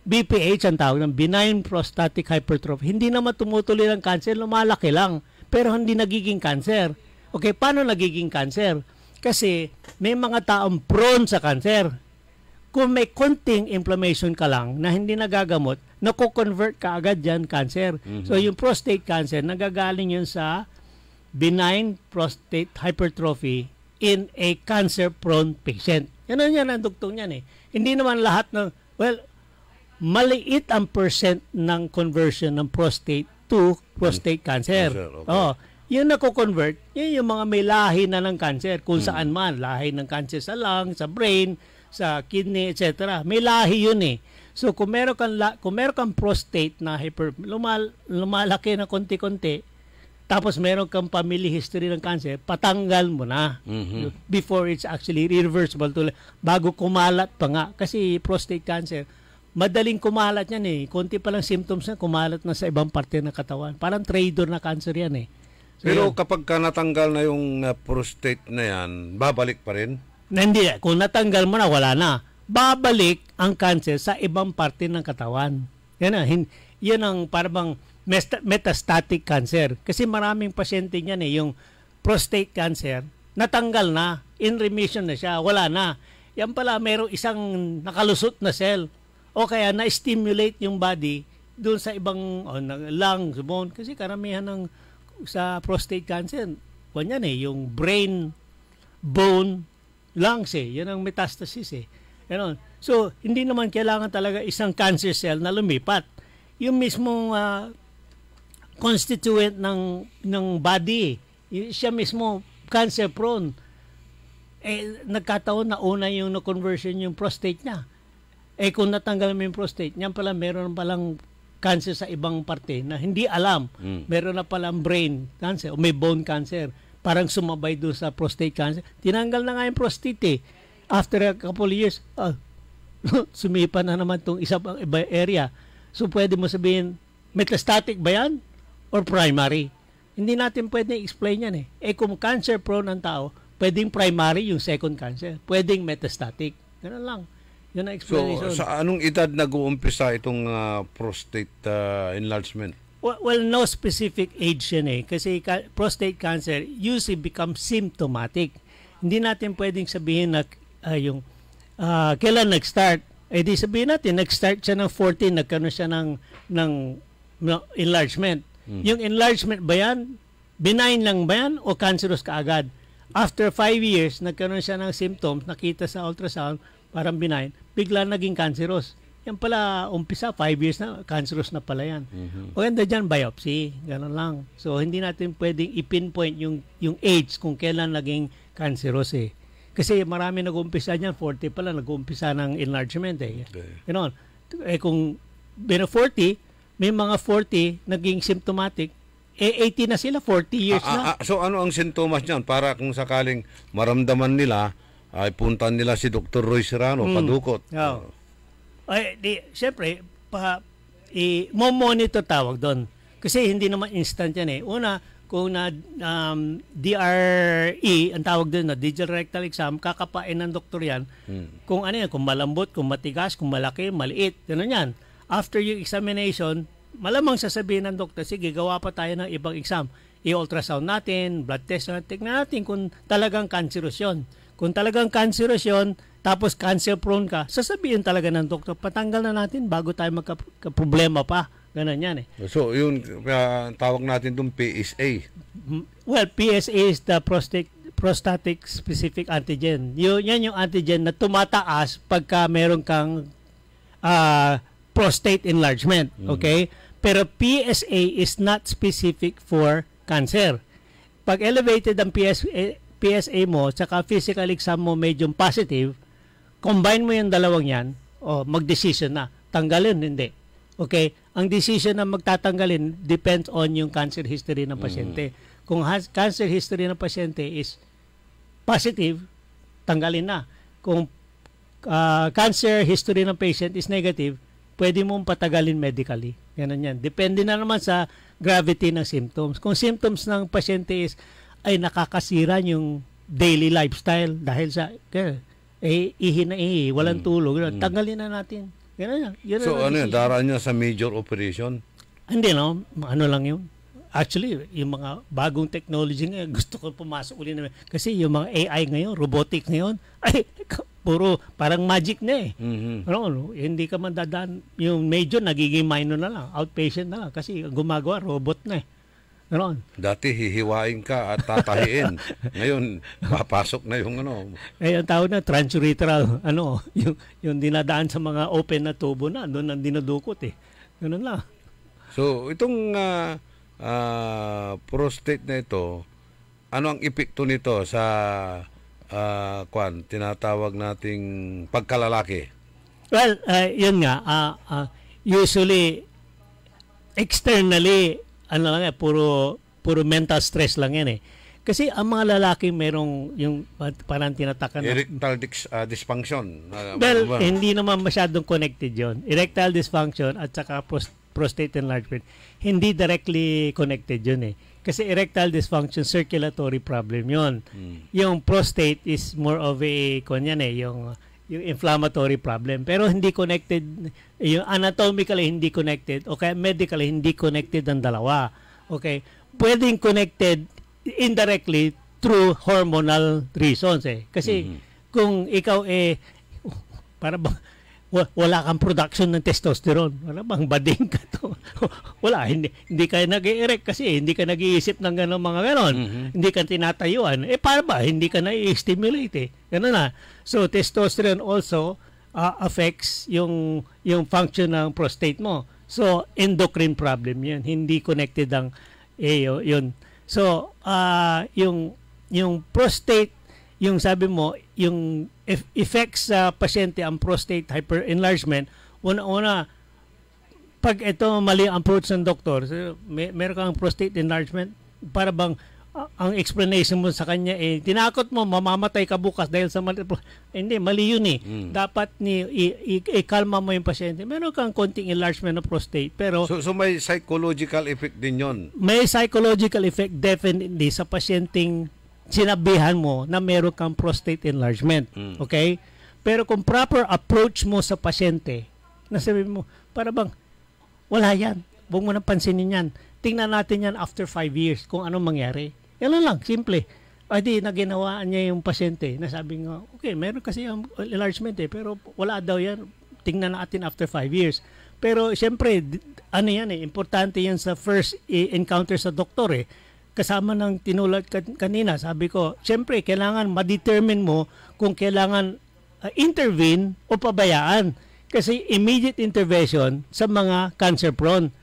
BPH ang tawag ng benign prostatic hypertrophy. Hindi naman tumutuloy ng cancer, lumalaki lang. Pero hindi nagiging cancer. Okay, paano nagiging cancer? Kasi may mga taong prone sa cancer. Kung may konting inflammation ka lang na hindi nagagamot, nako-convert ka agad dyan cancer. So yung prostate cancer, nagagaling yun sa benign prostate hypertrophy in a cancer-prone patient. Yan ang duktong yan eh. Hindi naman lahat maliit ang percent ng conversion ng prostate to prostate cancer. Okay. yung nako-convert, yun yung mga may lahi na ng cancer, kung saan man, lahi ng cancer sa lung, sa brain, sa kidney, etc. May lahi yun eh. So kung meron kang prostate na lumalaki na konti-konti, tapos meron kang family history ng cancer, patanggal mo na before it's actually reversible. Bago kumalat pa nga. Kasi prostate cancer, madaling kumalat yan eh. Konti pa lang symptoms na kumalat na sa ibang parte ng katawan. Parang traitor na cancer yan eh. So, Pero kapag ka natanggal na yung prostate na yan, babalik pa rin? Hindi. Kung natanggal mo na, wala na. Babalik ang cancer sa ibang parte ng katawan. Yan ang parang metastatic cancer. Kasi maraming pasyente niyan eh, yung prostate cancer, natanggal na, in remission na siya, wala na. Yan pala, mayroong isang nakalusot na cell. O kaya na-stimulate yung body doon sa ibang lungs, bone. Kasi karamihan sa prostate cancer, yan eh, yung brain, bone, lungs eh. Yan ang metastasis eh. Ganon. So, hindi naman kailangan talaga isang cancer cell na lumipat. Yung mismong constituent ng body, siya mismo cancer prone. Nagkataon na una yung na-conversion yung prostate niya. Kung natanggal mo yung prostate, niyan pala meron palang cancer sa ibang parte na hindi alam. Meron na palang brain cancer o may bone cancer. Parang sumabay doon sa prostate cancer. Tinanggal na nga yung prostate eh. After a couple of years, sumipa na naman itong iba area. So pwede mo sabihin, metastatic ba yan? Or primary? Hindi natin pwede explain yan eh. Kung cancer prone ang tao, pwedeng primary yung second cancer. Pwedeng metastatic. Ganun lang. Yun ang explanation. So, sa anong edad nag-uumpisa itong prostate enlargement? Well, no specific age yan eh. Kasi prostate cancer usually becomes symptomatic. Hindi natin pwedeng sabihin na kailan nag-start. Di sabihin natin, nag-start siya ng 14, nagkaroon siya ng enlargement. Yung enlargement ba yan? Benign lang ba yan? O cancerous kaagad? After 5 years, nagkaroon siya ng symptoms, nakita sa ultrasound, parang benign, bigla naging cancerous. Yan pala, umpisa, 5 years na, cancerous na pala yan. O ganda dyan, biopsy. Ganun lang. So, hindi natin pwedeng i-pinpoint yung age kung kailan naging cancerous eh. Kasi marami nag-umpisa dyan, 40 pala, nag-umpisa ng enlargement eh. Okay. Ganon. Kung 40, may mga 40 naging symptomatic, 80 na sila, 40 years na. So ano ang sintomas niyan para kung sakaling maramdaman nila, ay puntan nila si Dr. Roy Serrano, padukot. Siyempre, mo-monitor tawag doon. Kasi hindi naman instant yan eh. Una, kung na DRE, ang tawag doon na digital rectal exam, kakapain ng doktor yan. Kung ano yan, kung malambot, kung matigas, kung malaki, maliit, gano'n yan. After yung examination, malamang sasabihin ng doktor, sige, gawa pa tayo ng ibang exam. I-ultrasound natin, blood test natin, tignan natin kung talagang cancerous yun. Kung talagang cancerous yun, tapos cancer prone ka, sasabihin talaga ng doktor, patanggal na natin bago tayo magka-problema pa. Ganun yan eh. So, yun, tawag natin itong PSA. Well, PSA is the prostatic specific antigen. Yan yung antigen na tumataas pagka meron kang prostate enlargement, okay? Pero PSA is not specific for cancer. Pag elevated ang PSA mo, tsaka physical exam mo medyo positive, combine mo yung dalawang yan, mag-decision na. Tanggalin, hindi. Okay? Ang decision na magtatanggalin depends on yung cancer history ng pasyente. Kung cancer history ng pasyente is positive, tanggalin na. Kung cancer history ng patient is negative, pwede mong patagalin medically. Ganun yan. Depende na naman sa gravity ng symptoms. Kung symptoms ng pasyente is ay nakakasira yung daily lifestyle dahil sa ihi na ihi, walang tulog, tanggalin na natin. Ganun yan. So ano yan, daraan niya sa major operation? Hindi no, ano lang yun. Actually, yung mga bagong technology ngayon, gusto ko pumasok uli naman. Kasi yung mga AI ngayon, robotic ngayon, ay puro parang magic na eh. Ano, hindi ka man dadaan, yung major nagiging minor na lang, outpatient na lang kasi gumagawa, robot na eh. Ano? Dati hihiwain ka at tatahiin. Ngayon, papasok na yung ano. Ang tawag na transurethral, yung dinadaan sa mga open na tubo na, doon ang dinadukot eh. Ganun lang. So, itong prostate na ito, ano ang epekto nito sa tinatawag nating pagkalalaki? Well, yun nga, usually, externally, puro mental stress lang yan eh. Kasi ang mga lalaki merong yung parang tinatakan na erectile dysfunction. Well, hindi naman masyadong connected yon. Erectile dysfunction at saka prostate enlargement, hindi directly connected yun eh. Kasi erectile dysfunction, circulatory problem yon. Yung prostate is more of a, yung inflammatory problem. Pero hindi connected, yung anatomically hindi connected, o kaya medically hindi connected ang dalawa. Okay? Pwedeng connected indirectly through hormonal reasons eh. Kasi kung ikaw para bang wala kang production ng testosterone, wala bang bading ka to? Wala, hindi ka nag-erect kasi hindi ka nag-iisip ng gano'ng mga gano'n. Hindi ka tinatayuan. Para ba? Hindi ka na-stimulate eh. Gano'n na. So, testosterone also affects yung function ng prostate mo. So, endocrine problem yun. Hindi connected ang yun. So, yung prostate, yung sabi mo, yung effects sa pasyente ang prostate hyperenlargement, una-una, pag ito mali ang approach ng doktor, meron kang prostate enlargement, para bang ang explanation mo sa kanya tinakot mo, mamamatay ka bukas dahil sa hindi, mali yun eh. Dapat i-kalma mo yung pasyente. Meron kang konting enlargement ng prostate, pero so may psychological effect din yon. May psychological effect definitely sa pasyenteng sinabihan mo na meron kang prostate enlargement. Okay? Pero kung proper approach mo sa pasyente, nasabi mo, para bang wala yan. Huwag mo nang pansinin yan. Tingnan natin yan after 5 years kung anong mangyari. Yan lang, simple. Di, naginawaan niya yung pasyente. Nasabi nga, okay, meron kasi yung enlargement pero wala daw yan. Tingnan natin after 5 years. Pero, siyempre, yan importante yan sa first encounter sa doktor Kasama ng tinulad kanina, sabi ko, siyempre, kailangan ma-determine mo kung kailangan intervene o pabayaan. Kasi immediate intervention sa mga cancer-prone.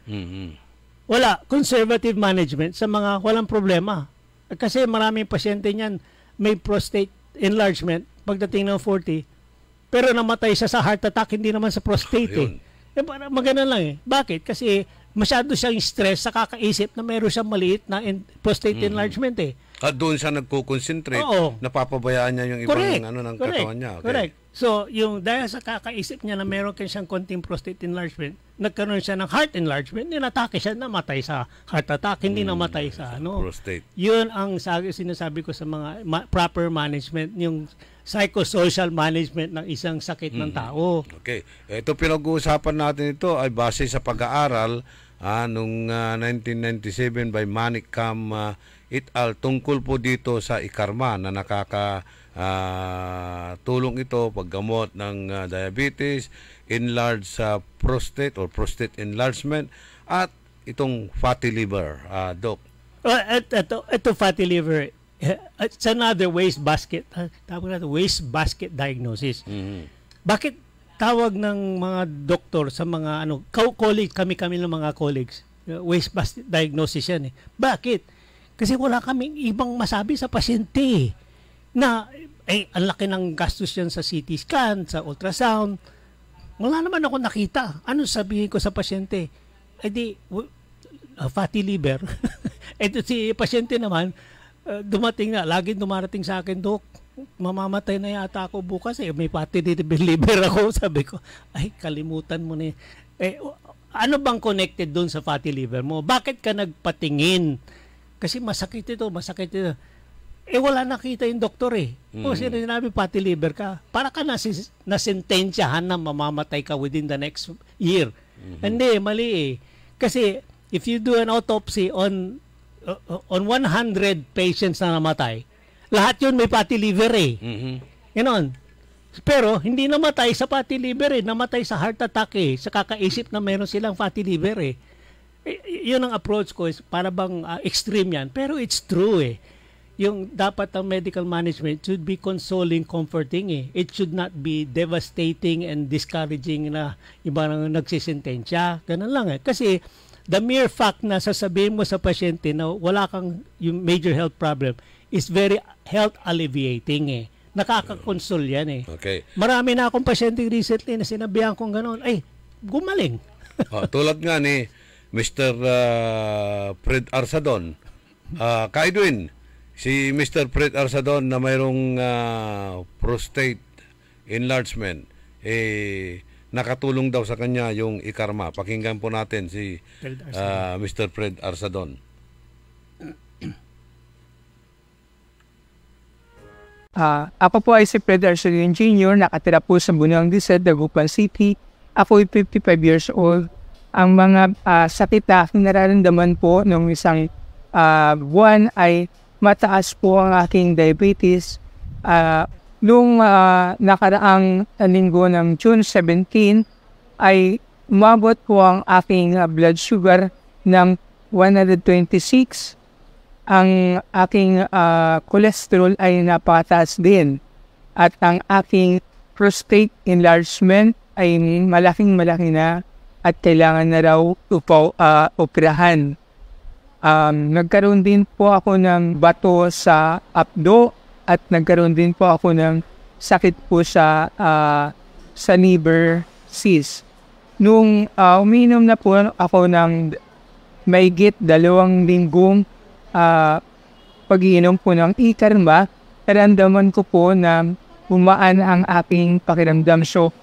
Wala, conservative management sa mga walang problema. Kasi maraming pasyente niyan may prostate enlargement pagdating ng 40, pero namatay siya sa heart attack, hindi naman sa prostate maganda lang Bakit? Kasi masyado siyang stress sa kakaisip na meron siyang maliit na prostate enlargement At doon siya nagko-concentrate, napapabayaan niya yung ibang ng katawan niya. Okay. Correct. So, dahil sa kakaisip niya na meron siyang konting prostate enlargement, nagkaroon siya ng heart enlargement, ninatake siya, namatay sa heart attack, hindi namatay sa prostate. Yun ang sinasabi ko sa mga proper management, yung psychosocial management ng isang sakit ng tao. Okay. Ito pinag-uusapan natin ito ay base sa pag-aaral noong 1997 by Manikam et al. Tungkol po dito sa ikarma na tulong ito paggamot ng diabetes, enlarged sa prostate or prostate enlargement at itong fatty liver, Doc. Ito fatty liver, it's another waste basket. Tawag natin waste basket diagnosis. Bakit tawag ng mga doktor sa mga colleagues, kami ng mga colleagues, waste basket diagnosis yan Bakit? Kasi wala kaming ibang masabi sa pasyente na ang laki ng gastos yan sa CT scan, sa ultrasound. Wala naman ako nakita. Ano sabihin ko sa pasyente? Fatty liver. Ito si pasyente naman, laging dumarating sa akin, Dok, mamamatay na yata ako bukas may fatty liver ako. Sabi ko, kalimutan mo na ano bang connected doon sa fatty liver mo? Bakit ka nagpatingin? Kasi masakit ito. Wala nakita yung doktor O sinabi fatty liver ka, para ka nasentensyahan na mamamatay ka within the next year. Hindi, mali Kasi if you do an autopsy on 100 patients na namatay, lahat yun may fatty liver Ganon. Pero hindi namatay sa fatty liver namatay sa heart attack sa kakaisip na meron silang fatty liver Yun ang approach ko para bang extreme yan, pero it's true yung dapat ang medical management should be consoling, comforting it should not be devastating and discouraging na iba nang nagsisentensya, ganun lang kasi the mere fact na sasabihin mo sa pasyente na wala kang yung major health problem is very health alleviating eh. Nakaka-console yan eh. Okay. Marami na akong pasyente recently na sinabihan kong gano'n, ay, gumaling. Tulad nga ni Mr. Fred Arsadon. Ka-Edwin, si Mr. Fred Arsadon na mayroong prostate enlargement, nakatulong daw sa kanya yung ikarma. Pakinggan po natin si Mr. Fred Arsadon. Ako po ay si Fred Arsadon Jr., nakatira po sa Bunuang Dised, Dagupan City. Ako ay 55 years old. Ang mga sakit na aking nararamdaman po nung isang buwan ay mataas po ang aking diabetes. Nung nakaraang linggo ng June 17 ay umabot po ang aking blood sugar ng 126. Ang aking cholesterol ay napataas din. At ang aking prostate enlargement ay malaking-malaki na at kailangan na raw operahan. Nagkaroon din po ako ng bato sa apdo at nagkaroon din po ako ng sakit po sa liver cyst. Nung uminom na po ako ng mahigit 2 linggong pag-iinom po ng ikarma, naramdaman ko po na umaan ang aking pakiramdam. So,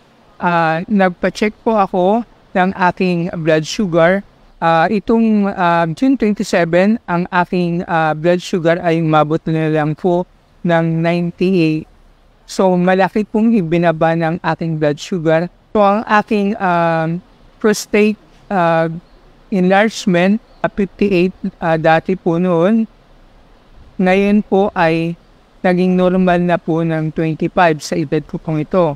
nagpa-check po ako ng aking blood sugar. Itong June 27, ang aking blood sugar ay umabot na lang po ng 98. So, malaki pong ibinaba ng aking blood sugar. So, ang aking prostate enlargement, 58 dati po noon. Ngayon po ay naging normal na po ng 25 sa edad ko pong ito.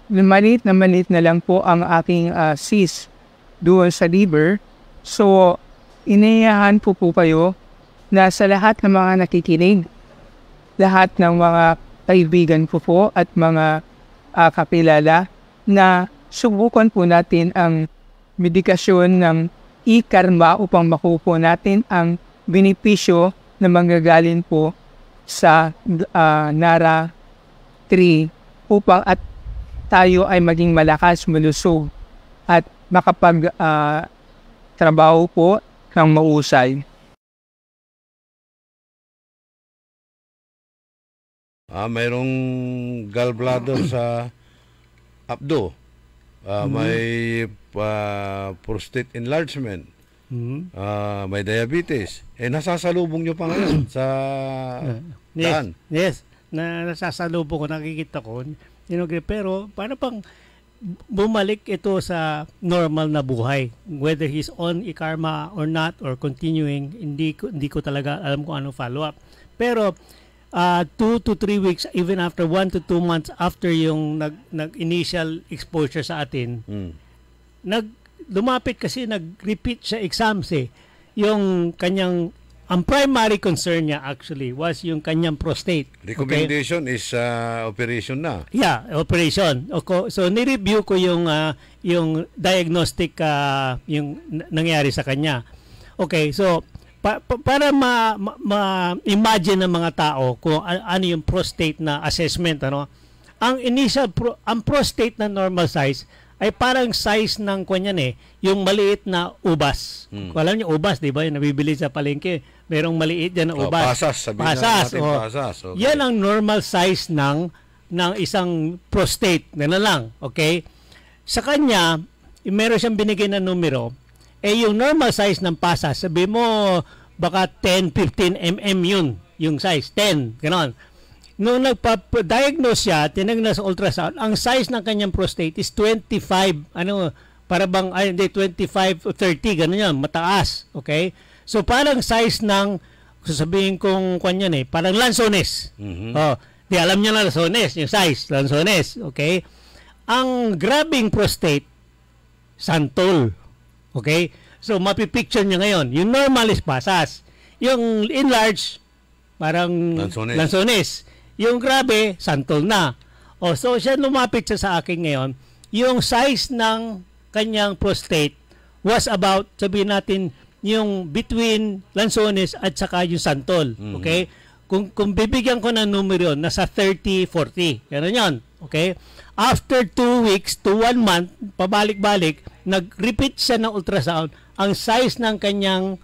Maliit na lang po ang aking cyst doon sa liver. So, inayahan po kayo na sa lahat ng mga nakikinig, lahat ng mga kaibigan ko po at mga kapilala na subukan po natin ang medikasyon ng ikarma upang makuha natin ang benepisyo na manggagaling po sa Nara 3 upang at tayo ay maging malakas, malusog at makapag trabaho po ng mausay. Mayroong gallbladder sa abdo. May prostate enlargement. May diabetes. Nasasalubong nyo pa ngayon sa daan. Yes. Nasasalubong ko, nakikita ko. Pero para pang bumalik ito sa normal na buhay. Whether he's on ikarma or not or continuing, hindi ko talaga alam kung ano follow-up. Pero 2 to 3 weeks, even after 1 to 2 months after yung nag-initial exposure sa atin, lumapit kasi nag-repeat siya exams eh. Yung kanyang, ang primary concern niya actually was yung kanyang prostate. Recommendation is operation na. Yeah, operation. So ni-review ko yung diagnostic yung nangyari sa kanya. Okay, so para ma-imagine ng mga tao kung ano yung prostate na assessment, ano? Ang initial ang prostate na normal size ay parang size ng kanyan yung maliit na ubas. Alam niyo ubas, 'di ba? Yung nabibili sa palengke, merong maliit diyan na ubas. Pasas, pasas. Pasas. Okay. Yan ang normal size ng isang prostate. Ganun lang, okay? Sa kanya, meron siyang binigay na numero. Yung normal size ng pasas, sabi mo baka 10-15 mm yung size, 10, gano'n. Nung nagpa-diagnose siya, tinignan sa ultrasound, ang size ng kanyang prostate is 25, para bang, 25 o 30, gano'n yan, mataas, okay? So parang size ng, sasabihin kong kanyan parang lansones. Di alam niya na lansones, yung size, lansones, okay? Ang grabing prostate, santol. Okay? So, mapipicture niya ngayon. Yung normal is pasas. Yung enlarge, parang lansones. Yung grabe, santol na. So, siya lumapit siya sa akin ngayon. Yung size ng kanyang prostate was about, sabihin natin, yung between Lanzones at saka yung Santol. Okay? Kung bibigyan ko ng numero yun, nasa 30-40. Ganun yun. Okay? After 2 weeks to 1 month, pabalik-balik, nag-repeat siya ng ultrasound, ang size ng kanyang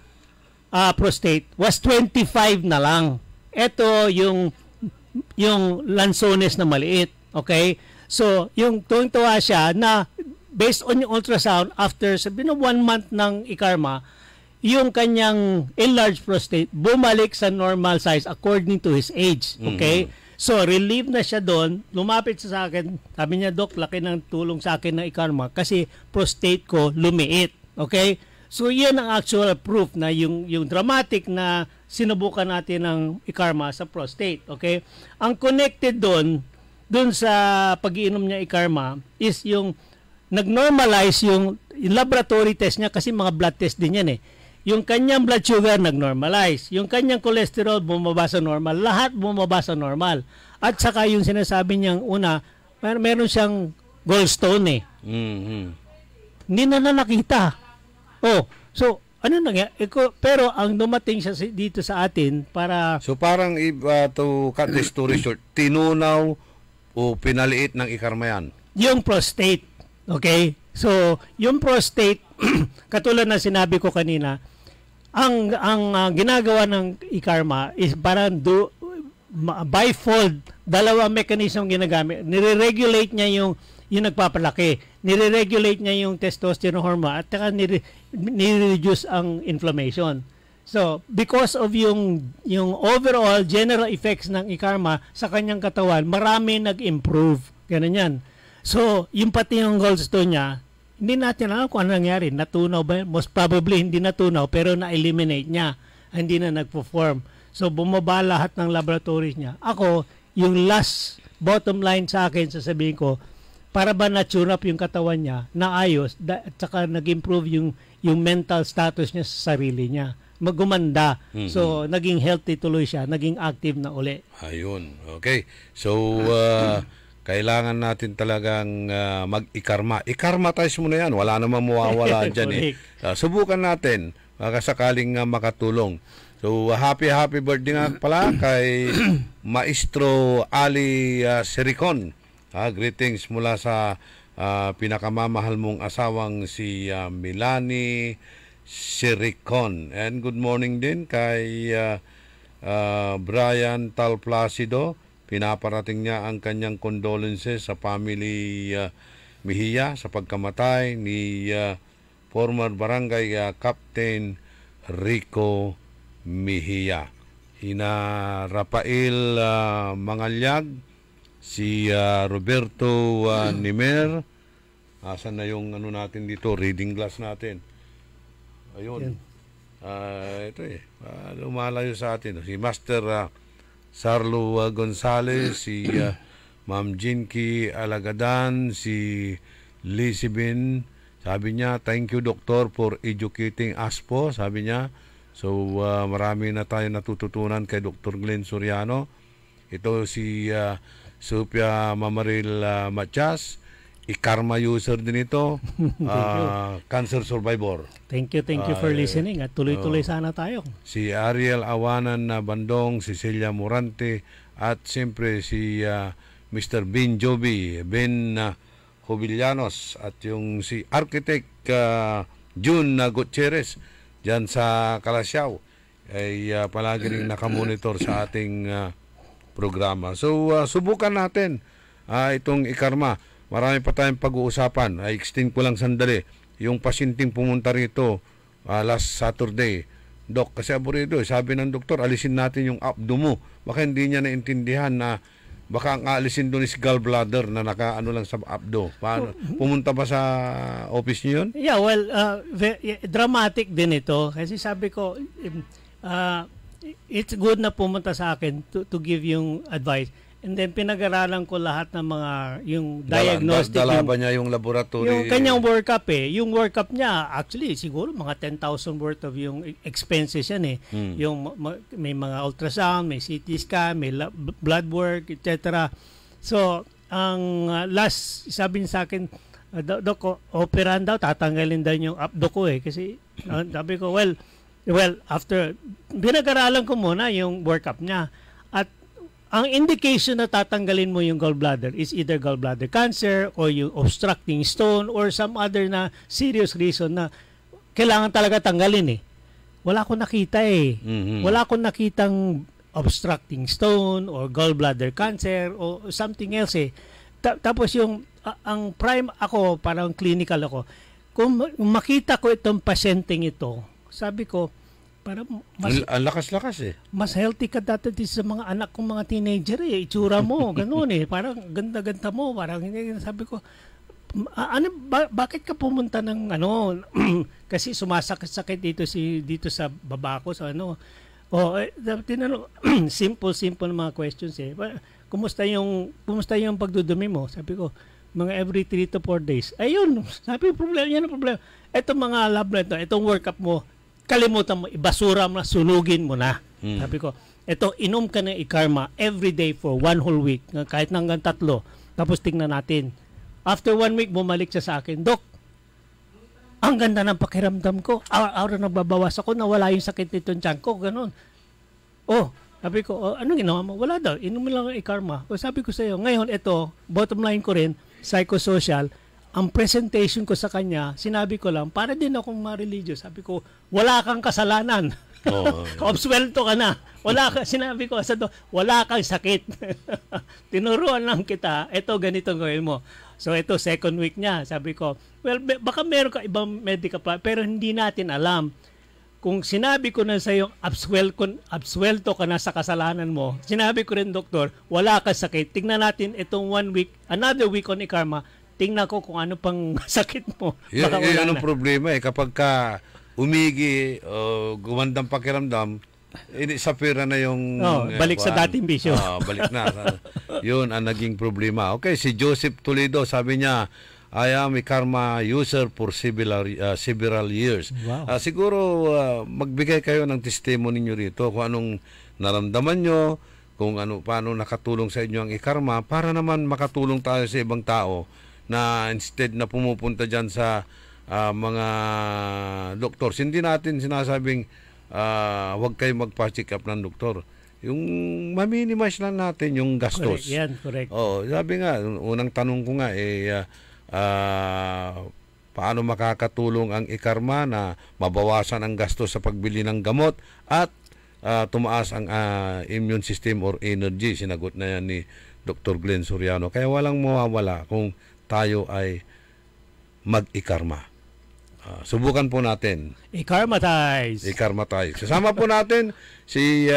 prostate was 25 na lang. Ito yung Lanzones na maliit. Okay? So, yung tuwang-tuwa siya na based on yung ultrasound, after sabihin na 1 month ng ikarma, yung kanyang enlarged prostate bumalik sa normal size according to his age. Okay? So, relieved na siya doon. Lumapit siya sa akin. Sabi niya, Doc, laki ng tulong sa akin ng ikarma kasi prostate ko lumiit. Okay? So, yan ang actual proof na yung dramatic na sinubukan natin ng ikarma sa prostate. Okay? Ang connected doon sa pag-iinom niya ikarma is yung nag-normalize yung laboratory test niya kasi mga blood test din yan eh. Yung kanyang blood sugar nag-normalize. Yung kanyang cholesterol bumaba sa normal. Lahat bumaba sa normal. At saka yung sinasabi niyang una, meron siyang gallstone eh. Hindi na nakita. Oh, so ano nangyari? Pero ang dumating siya dito sa atin para... So parang to cut the story short, tinunaw o pinaliit ng ikarma yan? Yung prostate. Okay? So, yung prostate, katulad na sinabi ko kanina, ang ginagawa ng ikarma is parang bifold, dalawang mechanism ginagamit. Nire-regulate niya yung nagpapalaki. Nire-regulate niya yung testosterone hormone at saka nire-reduce ang inflammation. So, because of yung overall general effects ng ikarma sa kanyang katawan, marami nag-improve. Ganun yan. So, yung pati yung gallstone niya, hindi natin alam kung ano nangyari. Natunaw ba? Most probably hindi natunaw pero na-eliminate niya. Hindi na nag-perform. So, bumaba lahat ng laboratories niya. Ako, yung last bottom line sa akin, sasabihin ko, para ba na-tune up yung katawan niya, naayos, at saka nag-improve yung mental status niya sa sarili niya. Magumanda. So, naging healthy tuloy siya. Naging active na uli. Ayun. Okay. So, kailangan natin talagang mag-ikarma. Ikarmatize mo na yan. Wala namang mawawala dyan eh. Subukan natin. Sakaling makatulong. So, happy birthday nga pala kay Maestro Ali Siricon. Greetings mula sa pinakamamahal mong asawang si Milani Siricon. And good morning din kay Brian Talplacido. Pinaparating niya ang kanyang condolences sa family Mejia sa pagkamatay ni former barangay Captain Rico Mejia. Ina Rafael Mangalyag, si Roberto Nimer. Asan na yung ano natin dito, reading glass natin? Ayun. Ito lumalayo sa atin. Si Master Sarlo Gonzales, si Ma'am Jinky Alagadan, si Lisibin. Sabi niya, thank you doctor for educating us po, sabi niya. So, marami na tayo natututunan kay Dr. Glenn Soriano. Ito si Sophia Mamaril Matias, ikarma user din ito, cancer survivor. Thank you for listening at tuloy-tuloy sana tayo. Si Ariel Awanan na Bandong, si Celia Morante, at siyempre si Mr. Ben Joby, Ben Jovillanos, at yung si Architect June Gutierrez dyan sa Kalasyaw ay palagi rin nakamonitor sa ating programa. So, subukan natin itong ikarma. Marami pa tayong pag-uusapan. I-extend ko lang sandali. Yung pasyenteng pumunta rito last Saturday, Doc, kasi aburido. Sabi ng doktor, alisin natin yung abdo mo. Baka hindi niya naintindihan na baka ang alisin doon is gallbladder na nakaano lang sa abdo. Paano? Pumunta ba sa office niyo yun? Yeah, well, dramatic din ito. Kasi sabi ko, it's good na pumunta sa akin to give yung advice. And then pinag-aralan ko lahat ng mga yung diagnostic. Dala ba niya yung laboratory? Yung kanyang workup eh. Yung workup niya, actually, siguro mga 10,000 worth of yung expenses yan eh. Yung may mga ultrasound, may CT scan, may blood work, etc. So, ang last, sabi niya sa akin, Dok, operahan daw, tatanggalin daw yung abdo ko eh. Kasi sabi ko, well, after, binag-aralan ko muna yung workup niya. At ang indication na tatanggalin mo yung gallbladder is either gallbladder cancer or yung obstructing stone or some other na serious reason na kailangan talaga tanggalin eh. Wala akong nakita eh. Wala akong nakitang obstructing stone or gallbladder cancer or something else eh. Tapos yung ang prime ako, parang clinical ako. Kung makita ko itong pasyenteng ito, sabi ko, parang mas Ang lakas-lakas eh. mas healthy ka dati sa mga anak kong mga teenager eh. Itsura mo, ganoon eh. Parang ganda-ganda mo. Parang sabi ko, bakit ka pumunta ng ano? Kasi sumasakit dito sa baba ko sa ano. Tinanong, simple na mga questions eh. Kumusta yung pagdudumi mo? Sabi ko, mga every 3 to 4 days. Ayun, sabi problema, yan ang problema. Itong mga lab na ito, itong workup mo, kalimutan mo, ibasura mo na, sunugin mo na. Sabi ko, ito, inom ka ng ikarma every day for 1 whole week, kahit hanggang 3. Tapos tingnan natin. After 1 week, bumalik siya sa akin, Dok, ang ganda ng pakiramdam ko. Araw-araw nagbabawas ako, nawala yung sakit nitong tiyan ko, ganun. Sabi ko, ano ginawa mo? Wala daw, inom mo lang ang ikarma. Sabi ko sa iyo, ngayon, ito, bottom line ko rin, psychosocial, ang presentation ko sa kanya, sinabi ko lang, para din akong ma-religious. Sabi ko, wala kang kasalanan. Obswelto ka na. Sinabi ko sa wala kang sakit. Tinuruan lang kita, ito ganito gawin mo. So ito, second week niya. Sabi ko, well, baka meron ka ibang medical plan, pero hindi natin alam. Kung sinabi ko na sa iyo, absuelto ka na sa kasalanan mo, sinabi ko rin, doktor, wala ka sakit. Tingnan natin itong 1 week, another week on ikarma, tingnan ko kung ano pang sakit mo. Baka Yan ang problema eh. Kapag ka umigi o gumandang pakiramdam, sapira na yung... balik sa dating bisyo. Balik na. Yun ang naging problema. Okay, si Joseph Toledo, sabi niya, I am a karma user for several years. Wow. Siguro magbigay kayo ng testimony niyo rito kung anong naramdaman nyo, kung paano nakatulong sa inyo ang ikarma para naman makatulong tayo sa ibang tao na instead na pumupunta dyan sa mga doktor. Hindi natin sinasabing huwag kayo magpa-check up ng doktor. Yung ma-minimize lang natin yung gastos. Correct, yan, correct. Sabi nga, unang tanong ko nga paano makakatulong ang ikarma na mabawasan ang gastos sa pagbili ng gamot at tumaas ang immune system or energy. Sinagot na yan ni Dr. Glenn Soriano. Kaya walang mawawala kung tayo ay mag-ikarma. Subukan po natin. I-karmatize. Kasama po natin si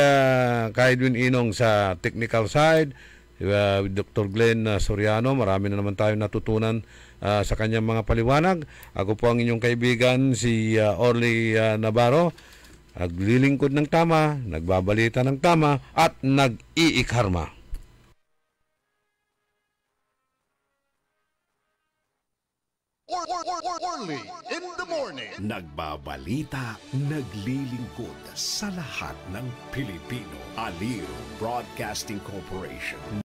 Kay Edwin Inong sa technical side, with Dr. Glenn Soriano. Marami na naman tayong natutunan sa kanyang mga paliwanag. Ako po ang inyong kaibigan, si Orly Navarro. Naglilingkod ng tama, nagbabalita ng tama, at nag-iikarma. Orly in the morning. Nagbabalita, naglilingkod sa lahat ng Pilipino. Aliw Broadcasting Corporation.